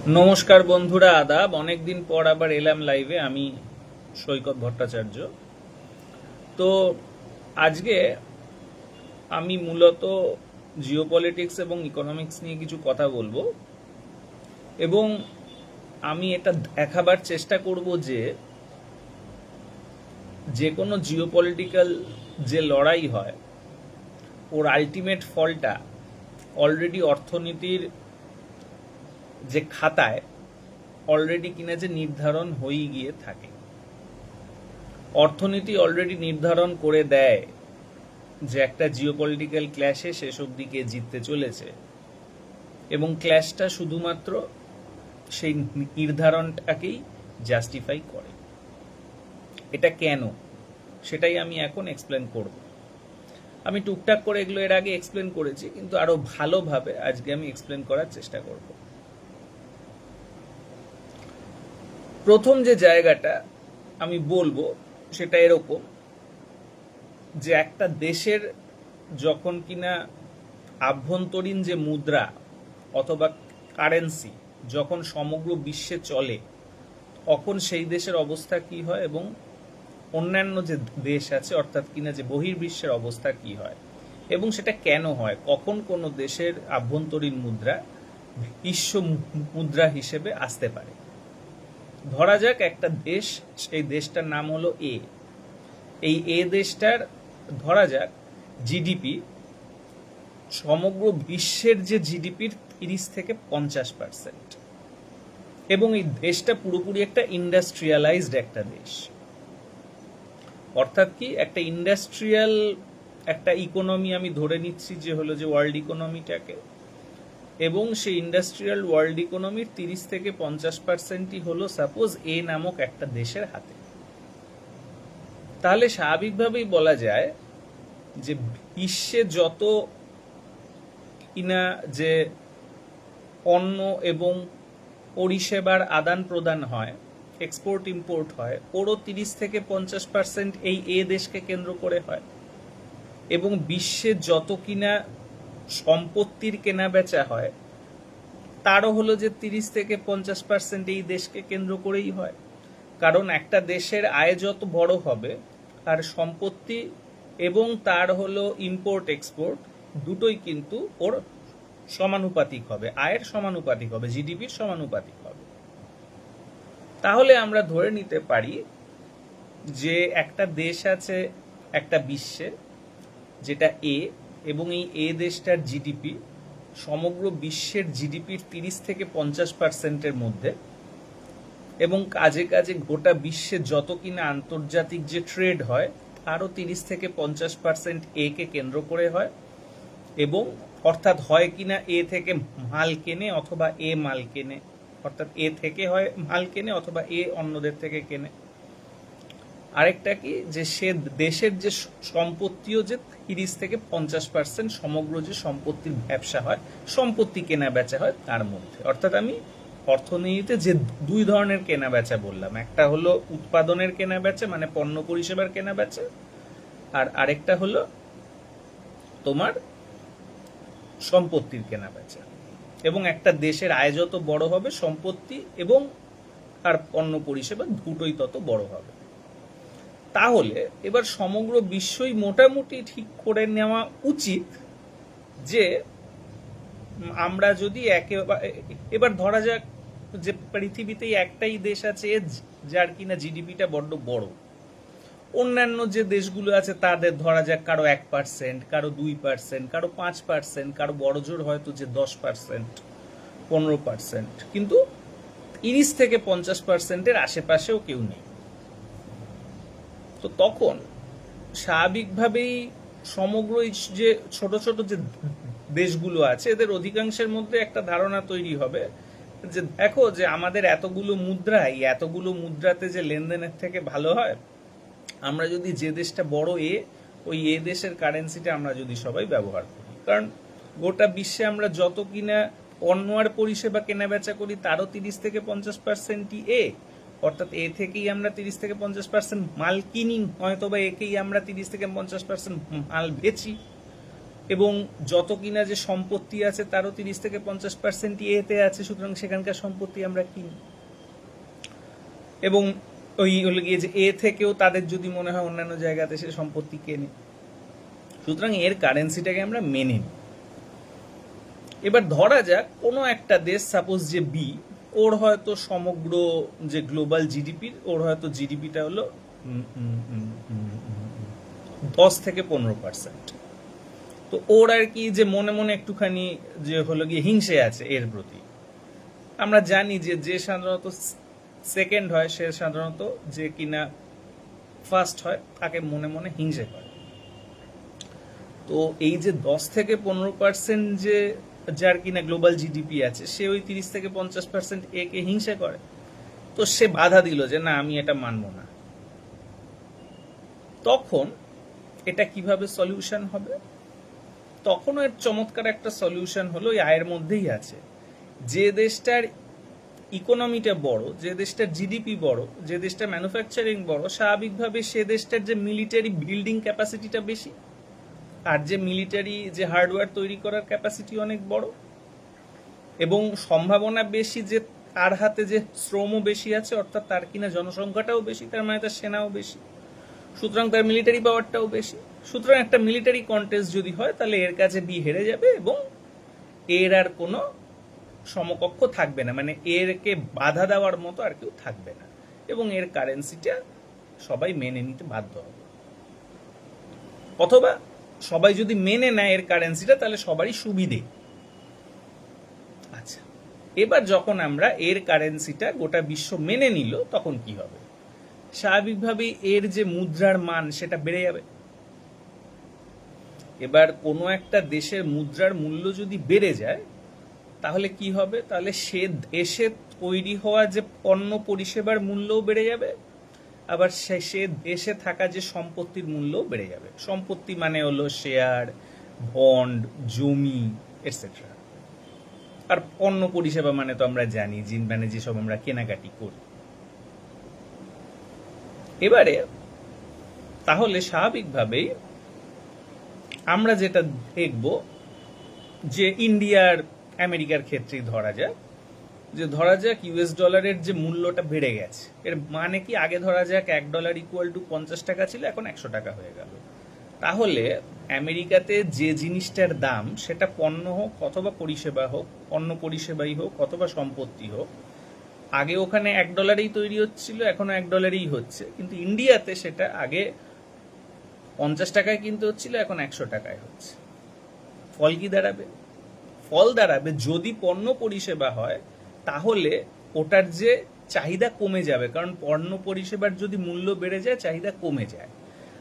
নমস্কার বন্ধুরা, আদাব। অনেকদিন পর আবার এলাম লাইভে। আমি সৈকত ভট্টাচার্য। তো আজকে আমি মূলত জিওপলিটিক্স এবং ইকোনমিক্স নিয়ে কিছু কথা বলবো, এবং আমি এটা দেখাবার চেষ্টা করব যে যে কোনো জিওপলিটিক্যাল যে লড়াই হয় ওর আলটিমেট ফলটা অলরেডি অর্থনীতির যে খাতায় অলরেডি কিনা যে নির্ধারণ হয়ে গিয়ে থাকে। অর্থনীতি অলরেডি নির্ধারণ করে দেয় যে একটা জিওপলিটিক্যাল ক্ল্যাশে শেষ অবধি কে জিততে চলেছে, এবং ক্ল্যাশটা শুধুমাত্র সেই নির্ধারণটাকেই জাস্টিফাই করে। এটা কেন, সেটাই আমি এখন এক্সপ্লেন করব। আমি টুকটাক করে এগুলো এর আগে এক্সপ্লেন করেছি, কিন্তু আরো ভালোভাবে আজকে আমি এক্সপ্লেন করার চেষ্টা করব। প্রথম যে জায়গাটা আমি বলবো সেটা এরকম, যে একটা দেশের যখন কিনা আভ্যন্তরীণ যে মুদ্রা অথবা কারেন্সি যখন সমগ্র বিশ্বে চলে, তখন সেই দেশের অবস্থা কি হয় এবং অন্যান্য যে দেশ আছে অর্থাৎ কিনা যে বহির্বিশ্বের অবস্থা কি হয়, এবং সেটা কেন হয়, কখন কোনো দেশের আভ্যন্তরীণ মুদ্রা বিশ্ব মুদ্রা হিসেবে আসতে পারে। ধরা যাক একটা দেশ, সেই দেশটার নাম হলো এ দেশটার ধরা যাক জিডিপি সমগ্র বিশ্বের যে জিডিপির 30-50%, এবং এই দেশটা পুরোপুরি একটা ইন্ডাস্ট্রিয়ালাইজড একটা দেশ। অর্থাৎ কি, একটা ইন্ডাস্ট্রিয়াল একটা ইকোনমি আমি ধরে নিচ্ছি যে হলো যে ওয়ার্ল্ড ইকোনমিটাকে, এবং সেই ইন্ডাস্ট্রিয়াল ওয়ার্ল্ড ইকোনমির 30-50%ই হলো সাপোজ এ নামক একটা দেশের হাতে। তাহলে স্বাভাবিকভাবেই বলা যায় যে বিশ্বে যত কিনা যে পণ্য এবং পরিষেবার আদান প্রদান হয়, এক্সপোর্ট ইম্পোর্ট হয়, ওরও 30-50% এই দেশকে কেন্দ্র করে হয়। এবং বিশ্বে যত কিনা সম্পত্তির কেনা বেচা হয়, তারও হলো যে 30-50% এই দেশকে কেন্দ্র করেই হয়। কারণ একটা দেশের আয় যত বড় হবে, আর সম্পত্তি এবং তার হলো ইম্পোর্ট এক্সপোর্ট দুটোই কিন্তু ওর সমানুপাতিক হবে, আয়ের সমানুপাতিক হবে, জিডিপির সমানুপাতিক হবে। তাহলে আমরা ধরে নিতে পারি যে একটা দেশ আছে একটা বিশ্বে, যেটা এবং এই দেশটার জিডিপি সমগ্র বিশ্বের জিডিপির 30-50%-এর মধ্যে, এবং কাজে কাজে গোটা বিশ্বে যত কিনা আন্তর্জাতিক যে ট্রেড হয় আরও 30-50% কে কেন্দ্র করে হয়। এবং অর্থাৎ হয় কিনা থেকে মাল কেনে অথবা মাল কেনে, অর্থাৎ থেকে হয় মাল কেনে অথবা অন্যদের থেকে কেনে। আরেকটা কি, যে সে দেশের যে সম্পত্তিও যে 30-50% সমগ্র যে সম্পত্তির ব্যবসা হয়, সম্পত্তি কেনা বেচা হয় তার মধ্যে। অর্থাৎ আমি অর্থনীতিতে যে দুই ধরনের কেনা বেচা বললাম, একটা হলো উৎপাদনের কেনা বেচা মানে পণ্য পরিষেবার কেনা বেচা, আর আরেকটা হলো তোমার সম্পত্তির কেনা বেচা। এবং একটা দেশের আয় যত বড় হবে, সম্পত্তি এবং আর পণ্য পরিষেবা দুটোই তত বড় হবে। তাহলে এবার সমগ্র বিশ্বই মোটামুটি ঠিক করে নেওয়া উচিত যে আমরা যদি এবার ধরা যাক যে পৃথিবীতেই একটাই দেশ আছে যার কিনা জিডিপিটা বড্ড বড়। অন্যান্য যে দেশগুলো আছে তাদের ধরা যাক কারো 1%, কারো 2%, কারো 5%, কারো বড় জোর হয়তো যে 10%, 15%, কিন্তু 30-50%-এর আশেপাশেও কেউ নেই। তো তখন স্বাভাবিকভাবেই সমগ্র যে ছোট ছোট যে দেশগুলো আছে এদের অধিকাংশের মধ্যে একটা ধারণা তৈরি হবে যে দেখো, যে আমাদের এতগুলো মুদ্রা, এই এতগুলো মুদ্রাতে যে লেনদেনের থেকে ভালো হয় আমরা যদি যে দেশটা বড় ওই দেশের কারেন্সিটা আমরা যদি সবাই ব্যবহার করি। কারণ গোটা বিশ্বে আমরা যত কিনা পণ্য আর পরিষেবা কেনা বেচা করি তারও 30-50%ই অর্থাৎ থেকেই আমরা 30-50% মাল কিনি, হয়তো বা একেই আমরা 30-50% মাল বেচি। এবং যত কিনা যে সম্পত্তি আছে তারও 30 থেকে 50% এতে আছে, সুতরাং সেখানকার সম্পত্তি আমরা কিনি। এবং ওই হলো গিয়ে যে এ থেকেও তাদের যদি মনে হয় অন্যান্য জায়গাতে সে সম্পত্তি কেনে, সুতরাং এর কারেন্সিটাকে আমরা মেনে নিই। এবার ধরা যাক কোনো একটা দেশ, সাপোজ যে বি, ওর হয়তো সমগ্র যে গ্লোবাল জিডিপির ওর হয়তো জিডিপিটা হলো 10 থেকে 15%। তো ওর আর কি যে মনে মনে একটুখানি যে হলো গিয়ে হিংসে আছে এর প্রতি। আমরা জানি যে যে সাধারণত সেকেন্ড হয় সে সাধারণত যে কিনা ফার্স্ট হয় তাকে মনে মনে হিংসে করে। তো এই যে 10 থেকে 15% যে যার কিনা গ্লোবাল জিডিপি আছে, সে ওই 30 থেকে 50% একে হিংসে করে। তো সে বাধা দিল যে না, আমি এটা মানব না। তখন এটা কিভাবে সলিউশন হবে? তখন এর চমৎকার একটা সলিউশন হলো এই আয়ের মধ্যেই আছে। যে দেশটার ইকোনমিটা বড়, যে দেশটার জিডিপি বড়, যে দেশটার ম্যানুফ্যাকচারিং বড়, স্বাভাবিকভাবে সে দেশটার যে মিলিটারি বিল্ডিং ক্যাপাসিটিটা বেশি, আর যে মিলিটারি যে হার্ডওয়্যার তৈরি করার ক্যাপাসিটি অনেক বড়, এবং সম্ভাবনা বেশি যে তার হাতে যে শ্রমও বেশি আছে, অর্থাৎ তার কিনা জনসংখ্যাটাও বেশি, তার মানে তার সেনাও বেশি, সুতরাং তার মিলিটারি পাওয়ারটাও বেশি। সুতরাং একটা মিলিটারি কন্টেস্ট যদি হয় তাহলে এর কাছে বি হেরে যাবে এবং এর আর কোনো সমকক্ষ থাকবে না, মানে এরকে বাধা দেওয়ার মতো আর কেউ থাকবে না, এবং এর কারেন্সিটা সবাই মেনে নিতে বাধ্য হবে। অথবা সবাই যদি মেনে নেয় এর কারেন্সিটা, তাহলে সবারই সুবিধে। আচ্ছা, এবার যখন আমরা এর কারেন্সিটা গোটা বিশ্ব মেনে নিল, তখন কি হবে? স্বাভাবিকভাবেই এর যে মুদ্রার মান সেটা বেড়ে যাবে। এবার কোনো একটা দেশের মুদ্রার মূল্য যদি বেড়ে যায়, তাহলে কি হবে? তাহলে সে দেশে তৈরি হওয়া যে পণ্য পরিষেবার মূল্যও বেড়ে যাবে, আবার সে দেশে থাকা যে সম্পত্তির মূল্যও বেড়ে যাবে। সম্পত্তি মানে হলো শেয়ার, বন্ড, জমি, এটসেট্রা। আর পণ্য পরিষেবা মানে তো আমরা জানি, মানে যেসব আমরা কেনাকাটি করি। এবারে তাহলে স্বাভাবিকভাবেই আমরা যেটা দেখব যে ইন্ডিয়ার আমেরিকার ক্ষেত্রেই ধরা যাক ইউএস ডলারের যে মূল্যটা বেড়ে গেছে। এর মানে কি? আগে ধরা যাক $1 = 50 টাকা ছিল, এখন 100 টাকা হয়ে গেল। তাহলে আমেরিকাতে যে জিনিসটার দাম, সেটা পণ্য হোক অথবা পরিষেবা হোক, পণ্য পরিষেবাই হোক অথবা সম্পত্তি হোক, আগে ওখানে $1 তৈরি হচ্ছিল, এখনো $1 হচ্ছে, কিন্তু ইন্ডিয়াতে সেটা আগে 50 টাকায় কিনতে হচ্ছিল, এখন 100 টাকায় হচ্ছে। ফল কি দাঁড়াবে? ফল দাঁড়াবে যদি পণ্য পরিষেবা হয় তাহলে ওটার যে চাহিদা কমে যাবে, কারণ পণ্য পরিষেবার যদি মূল্য বেড়ে যায় চাহিদা কমে যায়।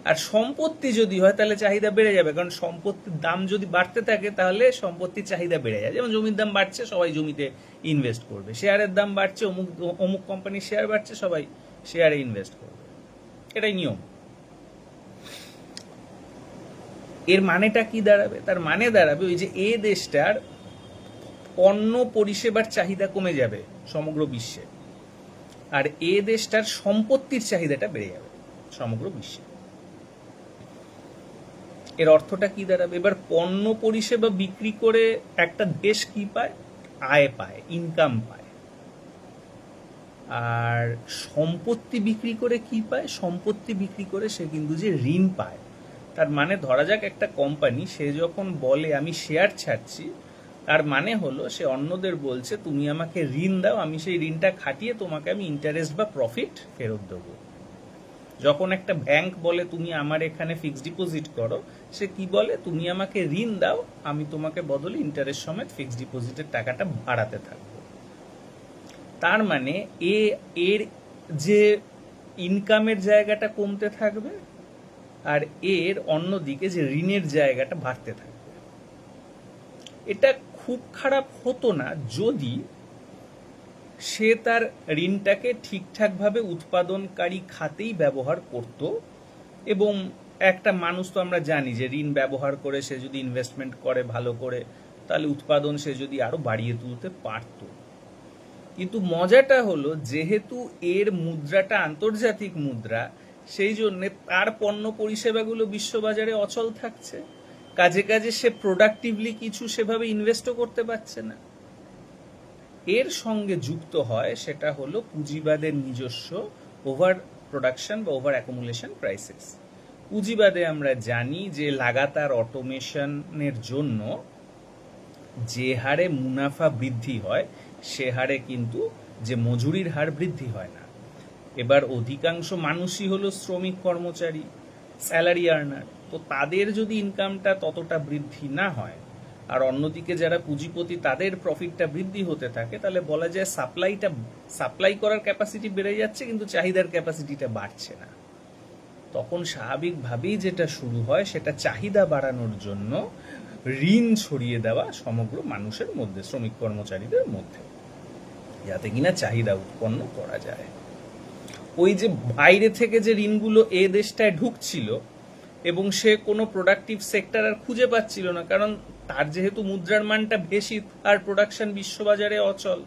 আর সম্পত্তি যদি হয় তাহলে চাহিদা বেড়ে যাবে, কারণ সম্পত্তির দাম যদি বাড়তে থাকে তাহলে সম্পত্তির চাহিদা বেড়ে যায়। যেমন জমির দাম বাড়ছে, সবাই জমিতে ইনভেস্ট করবে। শেয়ারের দাম বাড়ছে, অমুক কোম্পানির শেয়ার বাড়ছে, সবাই শেয়ারে ইনভেস্ট করবে। এটাই নিয়ম। এর মানেটা কি দাঁড়াবে? তার মানে দাঁড়াবে ওই যে এ দেশটার পণ্য পরিষেবার চাহিদা কমে যাবে সমগ্র বিশ্বে, আর এ দেশটার সম্পত্তির চাহিদাটা বেড়ে যাবে সমগ্র বিশ্বে। এর অর্থটা কি দাঁড়াবে? এবার পণ্য পরিষেবা বিক্রি করে একটা দেশ কি পায়? আয় পায়, ইনকাম পায়। আর সম্পত্তি বিক্রি করে কি পায়? সম্পত্তি বিক্রি করে সে কিন্তু যে ঋণ পায়। তার মানে ধরা যাক একটা কোম্পানি, সে যখন বলে আমি শেয়ার ছাড়ছি, তার মানে হলো সে অন্যদের বলছে তুমি আমাকে ঋণ দাও, আমি সেই ঋণটা খাটিয়ে তোমাকে আমি ইন্টারেস্ট বা প্রফিট ফেরত দেবো। যখন একটা ব্যাংক বলে তুমি আমার এখানে ফিক্সড ডিপোজিট করো, সে কি বলে? তুমি আমাকে ঋণ দাও, আমি তোমাকে বদলে ইন্টারেস্ট সমেত ফিক্সড ডিপোজিটের টাকাটা বাড়াতে থাকবো। তার মানে এর যে ইনকামের জায়গাটা কমতে থাকবে, আর এর অন্যদিকে যে ঋণের জায়গাটা বাড়তে থাকবে। এটা খুব খারাপ হতো না যদি সে তার ঋণটাকে ঠিকঠাকভাবে উৎপাদনকারী খাতেই ব্যবহার করত, এবং একটা মানুষ তো আমরা জানি যে ঋণ ব্যবহার করে সে যদি ইনভেস্টমেন্ট করে ভালো করে, তাহলে উৎপাদন সে যদি আরো বাড়িয়ে তুলতে পারত। কিন্তু মজাটা হলো, যেহেতু এর মুদ্রাটা আন্তর্জাতিক মুদ্রা, সেই জন্য তার পণ্য পরিষেবাগুলো বিশ্ববাজারে অচল থাকছে, কাজে কাজে সে প্রোডাক্টিভলি কিছু সেভাবে ইনভেস্টও করতে পারছে না। এর সঙ্গে যুক্ত হয় সেটা হলো পুঁজিবাদের নিজস্ব ওভার প্রোডাকশন বা ওভার অ্যাকুমুলেশন ক্রাইসিস। পুঁজিবাদে আমরা জানি যে লাগাতার অটোমেশনের জন্য যে হারে মুনাফা বৃদ্ধি হয় সে হারে কিন্তু যে মজুরির হার বৃদ্ধি হয় না। এবার অধিকাংশ মানুষই হলো শ্রমিক কর্মচারী, স্যালারি আর্নার, তো তাদের যদি ইনকামটা ততটা বৃদ্ধি না হয় আর অন্যদিকে যারা পুঁজিপতি তাদের প্রফিটটা বৃদ্ধি হতে থাকে, তাহলে বলা যায় সাপ্লাই করার ক্যাপাসিটি বেড়ে যাচ্ছে কিন্তু চাহিদার ক্যাপাসিটিটা বাড়ছে না। তখন স্বাভাবিকভাবেই যেটা শুরু হয় সেটা চাহিদা বাড়ানোর জন্য ঋণ ছড়িয়ে দেওয়া সমগ্র মানুষের মধ্যে, শ্রমিক কর্মচারীদের মধ্যে, যাতে কিনা চাহিদা উৎপন্ন করা যায়। ওই যে বাইরে থেকে যে ঋণগুলো এ দেশটায় ঢুকছিল এবং সে কোনো প্রোডাক্টিভ সেক্টর আর খুঁজে পাচ্ছিল না, কারণ তার যেহেতু মুদ্রার মানটা বেশি আর প্রোডাকশন বিশ্ববাজারে অচল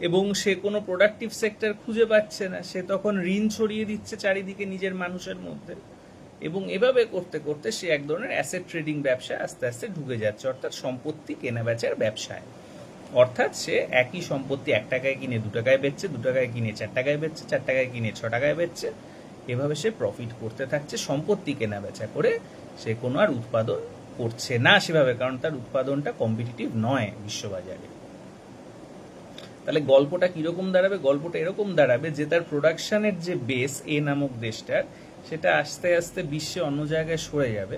এবং সে কোনো প্রোডাক্টিভ সেক্টর খুঁজে পাচ্ছে না, সে তখন ঋণ ছড়িয়ে দিচ্ছে চারিদিকে নিজের মানুষের মধ্যে এবং এভাবে করতে করতে সে এক ধরনের অ্যাসেট ট্রেডিং ব্যবসায় আস্তে আস্তে ঢুকে যাচ্ছে, অর্থাৎ সম্পত্তি কেনা বেচার ব্যবসায়। অর্থাৎ সে একই সম্পত্তি 1 টাকায় কিনে 2 টাকায় বেচছে, 2 টাকায় কিনে 4 টাকায় বেচছে, 4 টাকায় কিনে 6 টাকায় বেচছে, এভাবে সে প্রফিট করতে থাকছে। সম্পত্তি কেনা বেচা করে সে কোনো আর উৎপাদন করছে না সেভাবে, কারণ তার উৎপাদনটা কম্পিটিটিভ নয় বিশ্ববাজারে। তাহলে গল্পটা কিরকম দাঁড়াবে? গল্পটা এরকম দাঁড়াবে যে তার প্রোডাকশনের যে বেস এ নামক দেশটার, সেটা আস্তে আস্তে বিশ্বে অন্য জায়গায় সরে যাবে,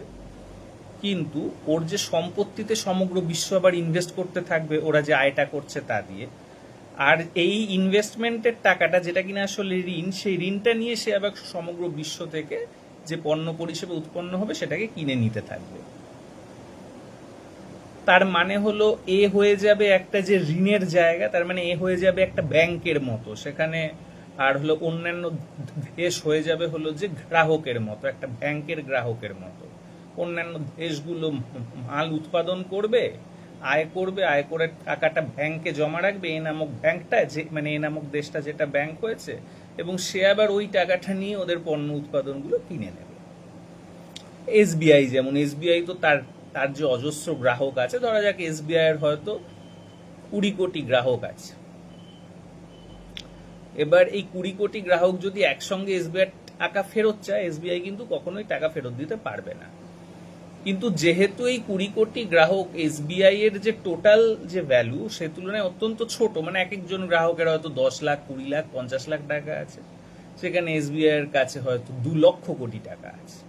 কিন্তু ওর যে সম্পত্তিতে সমগ্র বিশ্ব আবার ইনভেস্ট করতে থাকবে ওরা যে আয়টা করছে তা দিয়ে, আর এই ইনভেস্টমেন্টের টাকাটা যেটা কিনা আসলে ঋণ, সেই ঋণটা নিয়ে সে আবার সমগ্র বিশ্ব থেকে যে পণ্য পরিষেবা উৎপন্ন হবে সেটাকে কিনে নিতে থাকবে। তার মানে হলো এ হয়ে যাবে একটা যে ঋণের জায়গা, তার মানে এ হয়ে যাবে একটা ব্যাংকের মতো সেখানে, আর হলো অন্যান্য দেশ হয়ে যাবে হলো যে গ্রাহকের মতো, একটা ব্যাংকের গ্রাহকের মতো। অন্যান্য দেশগুলো মাল উৎপাদন করবে, আয় করবে, আয় করে টাকাটা ব্যাংকে জমা রাখবে, এ নামক ব্যাংকটা যে মানে এ নামক দেশটা যেটা ব্যাংক হয়েছে, এবং সে আবার ওই টাকাটা নিয়ে ওদের পণ্য উৎপাদনগুলো কিনে নেবে। এসবিআই যেমন, এসবিআই তো তার যে অজস্র গ্রাহক আছে, ধরা যাক এসবিআই এর হয়তো 20 কোটি গ্রাহক আছে। এবার এই 20 কোটি গ্রাহক যদি একসঙ্গে এসবিআই টাকা ফেরত চায়, এসবিআই কিন্তু কখনোই টাকা ফেরত দিতে পারবে না। কিন্তু যেহেতু এই 20 কোটি গ্রাহক এসবিআই এর যে টোটাল যে ভ্যালু সে তুলনায় অত্যন্ত ছোট, মানে এক একজন গ্রাহকের হয়তো 10 লাখ, 20 লাখ, 50 লাখ টাকা আছে, সেখানে এসবিআই এর কাছে হয়তো 2 লক্ষ কোটি টাকা আছে।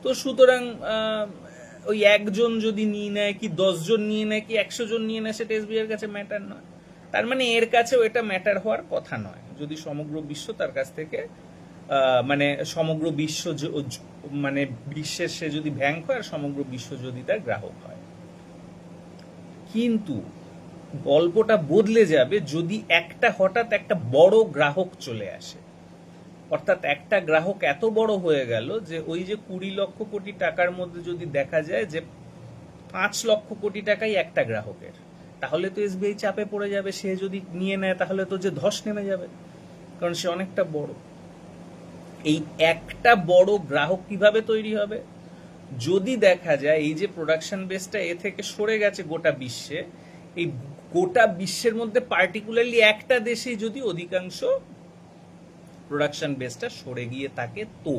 তো সুতরাং ওই একজন যদি নিয়ে নেয় কি 10 জন নিয়ে নেয় কি 100 জন নিয়ে নেয়, সেটা এসবিআই এর কাছে ম্যাটার নয়। তার মানে এর কাছেও এটা ম্যাটার হওয়ার কথা নয় যদি সমগ্র বিশ্ব তার কাছ থেকে মানে সমগ্র বিশ্ব মানে বিশ্বের সে যদি ব্যাংক হয় আর সমগ্র বিশ্ব যদি তার গ্রাহক হয়। কিন্তু গল্পটা বদলে যাবে যদি হঠাৎ একটা বড় গ্রাহক চলে আসে, অর্থাৎ একটা গ্রাহক এত বড় হয়ে গেল যে ওই যে 20 লক্ষ কোটি টাকার মধ্যে যদি দেখা যায় যে 5 লক্ষ কোটি টাকাই একটা গ্রাহকের, তাহলে তো এসবিআই চাপে পড়ে যাবে। সে যদি নিয়ে নেয় তাহলে তো যে ধস নেমে যাবে, কারণ সে অনেকটা বড়। এই একটা বড় গ্রাহক কিভাবে তৈরি হবে? যদি দেখা যায় এই যে প্রোডাকশন বেসটা এ থেকে সরে গেছে গোটা বিশ্বে, এই গোটা বিশ্বের মধ্যে পার্টিকুলারলি একটা দেশেই যদি অধিকাংশ প্রোডাকশন বেসটা সরে গিয়ে থাকে, তো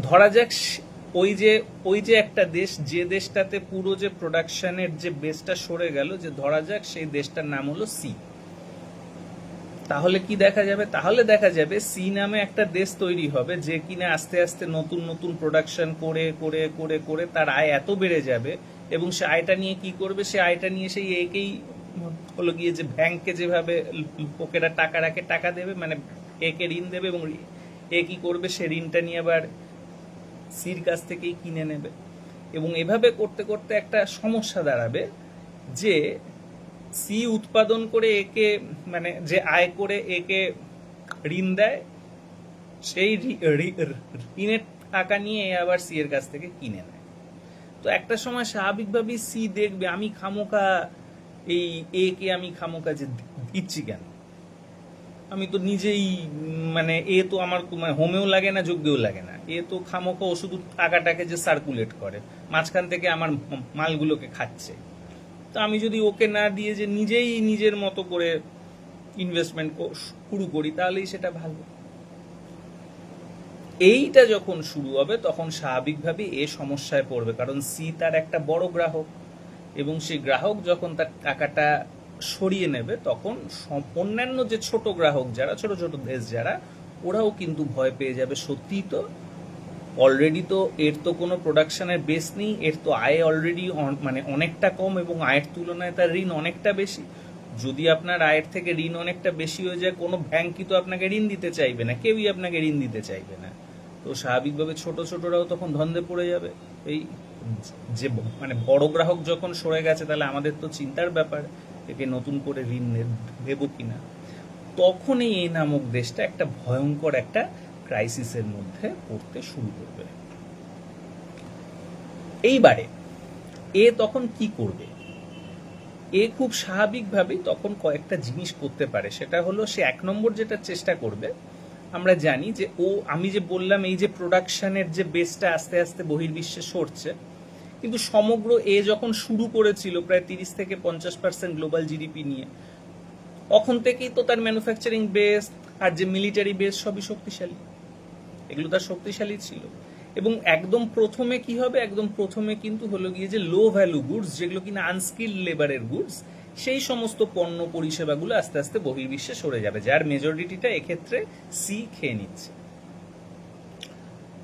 ধরা যাক ওই যে একটা দেশ, যে দেশটাতে পুরো যে প্রোডাকশনের যে বেসটা সরে গেল, যে ধরা যাক সেই দেশটার নাম হলো সি। তাহলে কি দেখা যাবে? তাহলে দেখা যাবে সি নামে একটা দেশ তৈরি হবে যে কিনা আস্তে আস্তে নতুন নতুন প্রোডাকশন করে করে করে করে তার আয় এত বেড়ে যাবে, এবং সে আয়টা নিয়ে কি করবে? সে আয়টা নিয়ে সেই একেই হলো গিয়ে যে ব্যাংকে যেভাবে লোকেরা টাকা রাখে টাকা দেবে, মানে একে ঋণ দেবে, এবং এ কি করবে? সে ঋণটা নিয়ে আবার সির কাছ থেকেই কিনে নেবে, এবং এভাবে করতে করতে একটা সমস্যা দাঁড়াবে যে সি উৎপাদন করে একে মানে যে আয় করে একে ঋণ দেয়, সেই ঋণের টাকা নিয়ে আবার সি এর কাছ থেকে কিনে নেয়। তো একটা সময় স্বাভাবিকভাবেই সি দেখবে আমি খামোকা এই এ কে আমি খামোকা যে দিচ্ছি কেন, আমি তো নিজেই মানে এ তো আমার মানে হোমেও লাগে না, যজ্ঞেও লাগে না, এ তো খামোখা শুধু টাকাটাকে যে সার্কুলেট করে মাঝখান থেকে আমার মালগুলোকে খাচ্ছে। তো আমি যদি ওকে না দিয়ে যে নিজেই নিজের মতো করে ইনভেস্টমেন্ট শুরু করি তাহলেই সেটা ভালো। এইটা যখন শুরু হবে তখন স্বাভাবিকভাবে এ সমস্যায় পড়বে, কারণ সি তার একটা বড় গ্রাহক, এবং সেই গ্রাহক যখন তার টাকাটা সরিয়ে নেবে তখন অন্যান্য যে ছোট গ্রাহক যারা, ছোট ছোট দেশ যারা, ওরাও কিন্তু ভয় পেয়ে যাবে। সত্যিই তো অলরেডি তো এর তো কোনো প্রোডাকশনের বেস নেই, এর তো আয় অলরেডি মানে অনেকটা কম, এবং আয়ের তুলনায় তার ঋণ অনেকটা বেশি। যদি আপনার আয়ের থেকে ঋণ অনেকটা বেশি হয়ে যায়, কোনো ব্যাংকই তো আপনাকে ঋণ দিতে চাইবে না, কেউই আপনাকে ঋণ দিতে চাইবে না। তো স্বাভাবিকভাবে ছোট ছোটরাও তখন ধন্দে পড়ে যাবে। এই যে মানে বড় গ্রাহক যখন সরে গেছে, তাহলে আমাদের তো চিন্তার ব্যাপার একে নতুন করে ঋণ দেব কিনা। তখনই এই নামক দেশটা একটা ভয়ঙ্কর একটা ক্রাইসিসের মধ্যে পড়তে শুরু করবে। এইবারে এ তখন কি করবে? এ খুব স্বাভাবিকভাবেই তখন কয়েকটা জিনিস করতে পারে। সেটা হলো, সে এক নম্বর যেটা চেষ্টা করবে, আমরা জানি যে আমি যে বললাম এই যে প্রোডাকশনের যে বেসটা আস্তে আস্তে বহির্বিশ্বে সরছে, কিন্তু সমগ্র এ যখন শুরু করেছিল প্রায় 30 থেকে 50% গ্লোবাল জিডিপি নিয়ে, তখন থেকেই তো তার ম্যানুফ্যাকচারিং বেস আর যে মিলিটারি বেস সবই শক্তিশালী, এগুলো তার শক্তিশালী ছিল। এবং একদম প্রথমে কি হবে, একদম প্রথমে কিন্তু হলো গিয়ে যে লো ভ্যালু গুডস, যেগুলো কিনা আনস্কিল্ড লেবারের গুডস, সেই সমস্ত পণ্য পরিষেবাগুলো আস্তে আস্তে বহির্বিশ্বে সরে যাবে, যার মেজরিটিটা এক্ষেত্রে সি খেয়ে নিচ্ছে।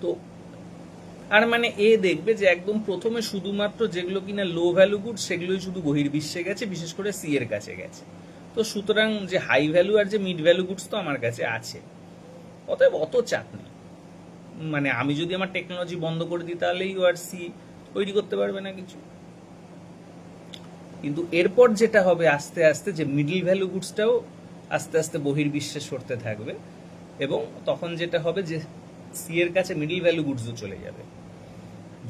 তো আর মানে এ দেখবে যে একদম প্রথমে শুধুমাত্র যেগুলো কিনা লো ভ্যালু গুডস সেগুলোই শুধু বহির্বিশ্বে গেছে, বিশেষ করে সি এর কাছে গেছে। তো সুতরাং যে হাই ভ্যালু আর যে মিড ভ্যালু গুডস তো আমার কাছে আছে, অতএব অত চাপ নেই। মানে আমি যদি আমার টেকনোলজি বন্ধ করে দিই তাহলেই ও আর সি তৈরি করতে পারবে না কিছু। কিন্তু এরপর যেটা হবে আস্তে আস্তে, যে মিডল ভ্যালু গুডসটাও আস্তে আস্তে বহির্বিশ্বে সরতে থাকবে, এবং তখন যেটা হবে যে সি এর কাছে মিডল ভ্যালু গুডসও চলে যাবে।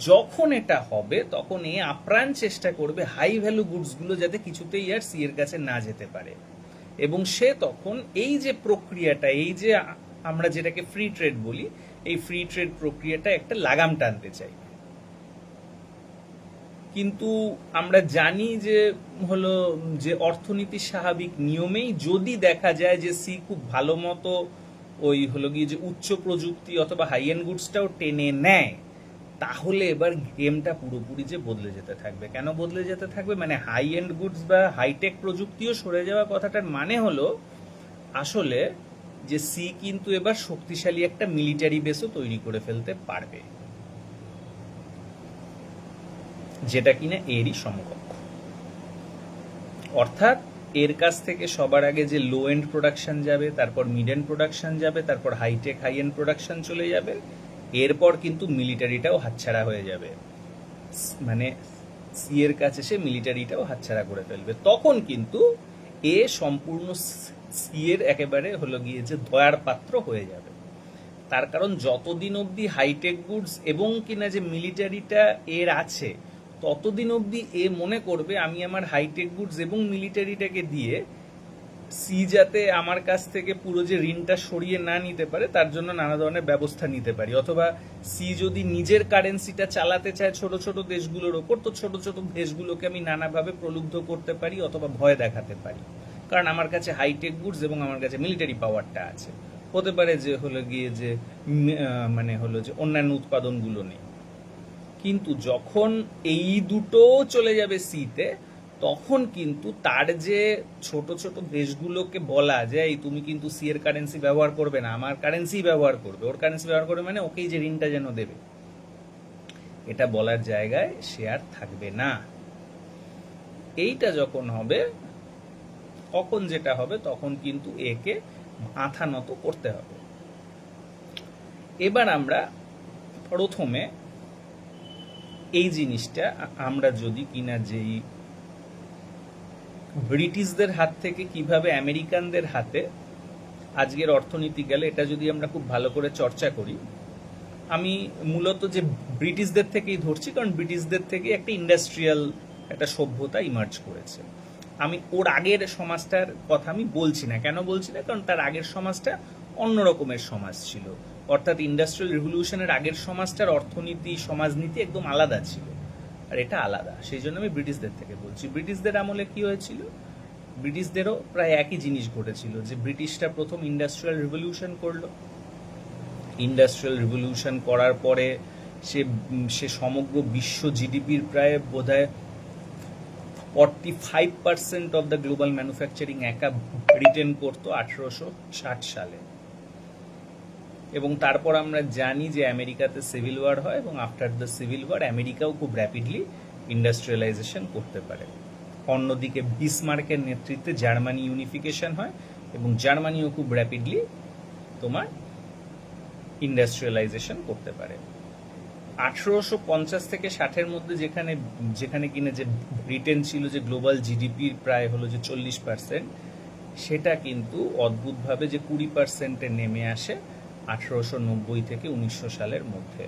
যখন এটা হবে তখন এ আপ্রাণ চেষ্টা করবে হাই ভ্যালু গুডসগুলো যাতে কিছুতেই আর সি এর কাছে না যেতে পারে, এবং সে তখন এই যে প্রক্রিয়াটা, এই যে আমরা যেটাকে ফ্রি ট্রেড বলি, এই ফ্রি ট্রেড প্রক্রিয়াটা একটা লাগাম টানতে চাই। কিন্তু আমরা জানি যে হলো যে অর্থনীতির স্বাভাবিক নিয়মেই যদি দেখা যায় যে সি খুব ভালো মতো ওই হলো গিয়ে যে উচ্চ প্রযুক্তি অথবা হাই এন্ড গুডসটাও টেনে নেয়, তাহলে এবার গেমটা পুরোপুরি যে বদলে যেতে থাকবে। কেন বদলে যেতে থাকবে? মানে হাই এন্ড গুডস বা হাইটেক প্রযুক্তিও সরে যাওয়া কথাটার মানে হলো আসলে যে সি কিন্তু এবার শক্তিশালী একটা মিলিটারি বেসও তৈরি করে ফেলতে পারবে, যেটা কিনা এরই সমকক্ষ। অর্থাৎ এর কাছ থেকে সবার আগে যে লো এন্ড প্রোডাকশন যাবে, তারপর মিড এন্ড প্রোডাকশন যাবে, তারপর হাইটেক হাই এন্ড প্রোডাকশন চলে যাবে, এরপর কিন্তু মিলিটারিটাও হাতছাড়া হয়ে যাবে। মানে সি এর কাছে সে মিলিটারিটাও হাতছাড়া করে ফেলবে। তখন কিন্তু এ সম্পূর্ণ সি এর একেবারে হলো গিয়ে যে দয়ার পাত্র হয়ে যাবে। তার কারণ যতদিন অবধি হাইটেক গুডস এবং কিনা যে মিলিটারিটা এর আছে, ততদিন অবধি এ মনে করবে আমি আমার হাইটেক গুডস এবং মিলিটারিটাকে দিয়ে সি যাতে আমার কাছ থেকে পুরো যে ঋণটা সরিয়ে না নিতে পারে তার জন্য নানা ধরনের ব্যবস্থা নিতে পারি। অথবা সি যদি নিজের কারেন্সিটা চালাতে চায় ছোট ছোট দেশগুলোর ওপর, তো ছোট ছোট দেশগুলোকে আমি নানাভাবে প্রলুব্ধ করতে পারি অথবা ভয় দেখাতে পারি, কারণ আমার কাছে হাইটেক গুডস এবং আমার কাছে মিলিটারি পাওয়ারটা আছে। হতে পারে যে হলো গিয়ে যে মানে হলো যে অন্যান্য উৎপাদনগুলো নেই। কিন্তু যখন এই দুটো চলে যাবে সিতে, তখন কিন্তু তার যে ছোট ছোট দেশগুলোকে বলা যায় তুমি কিন্তু সি এর কারেন্সি ব্যবহার করবে না, আমার কারেন্সি ব্যবহার করবে, ওর কারেন্সি ব্যবহার করবে, মানে ওকেই যে ঋণটা যেন দেবে, এটা বলার জায়গায় সে আর থাকবে না। এইটা যখন হবে তখন যেটা হবে, তখন কিন্তু একে মাথা নত করতে হবে। এবার আমরা প্রথমে এই জিনিসটা আমরা যদি কিনা যেই ব্রিটিশদের হাত থেকে কিভাবে আমেরিকানদের হাতে আজকের অর্থনীতি গেলে, এটা যদি আমরা খুব ভালো করে চর্চা করি। আমি মূলত যে ব্রিটিশদের থেকেই ধরছি, কারণ ব্রিটিশদের থেকে একটা ইন্ডাস্ট্রিয়াল একটা সভ্যতা ইমার্জ করেছে। আমি ওর আগের সমাজটার কথা আমি বলছি না, কেন বলছি না, কারণ তার আগের সমাজটা অন্য রকমের সমাজ ছিল। অর্থাৎ ইন্ডাস্ট্রিয়াল রিভলিউশনের আগের সমাজটার অর্থনীতি সমাজনীতি একদম আলাদা ছিল, আর এটা আলাদা। সেই জন্য আমি ব্রিটিশদের থেকে বলছি। ব্রিটিশদের আমলে কি হয়েছিল, ব্রিটিশদেরও প্রায় একই জিনিস ঘটেছিল, যে ব্রিটিশরা প্রথম ইন্ডাস্ট্রিয়াল রিভলিউশন করলো। ইন্ডাস্ট্রিয়াল রিভলিউশন করার পরে সে সমগ্র বিশ্ব জিডিপির প্রায় বোধহয় 45% অফ দ্য গ্লোবাল ম্যানুফ্যাকচারিং একা ব্রিটেন করতো 1860 সালে। এবং তারপর আমরা জানি যে আমেরিকাতে সিভিল ওয়ার হয়, এবং আফটার দ্য সিভিল ওয়ার আমেরিকাও খুব র্যাপিডলি ইন্ডাস্ট্রিয়ালাইজেশন করতে পারে। অন্যদিকে বিসমার্কের নেতৃত্বে জার্মানি ইউনিফিকেশন হয়, এবং জার্মানিও খুব র্যাপিডলি তোমার ইন্ডাস্ট্রিয়ালাইজেশন করতে পারে। 1850 থেকে 60-এর মধ্যে যেখানে কিনা যে ব্রিটেন ছিল যে গ্লোবাল জিডিপির প্রায় হলো যে 40%, সেটা কিন্তু অদ্ভুতভাবে যে 20%-এ নেমে আসে 1890 থেকে 1900 সালের মধ্যে,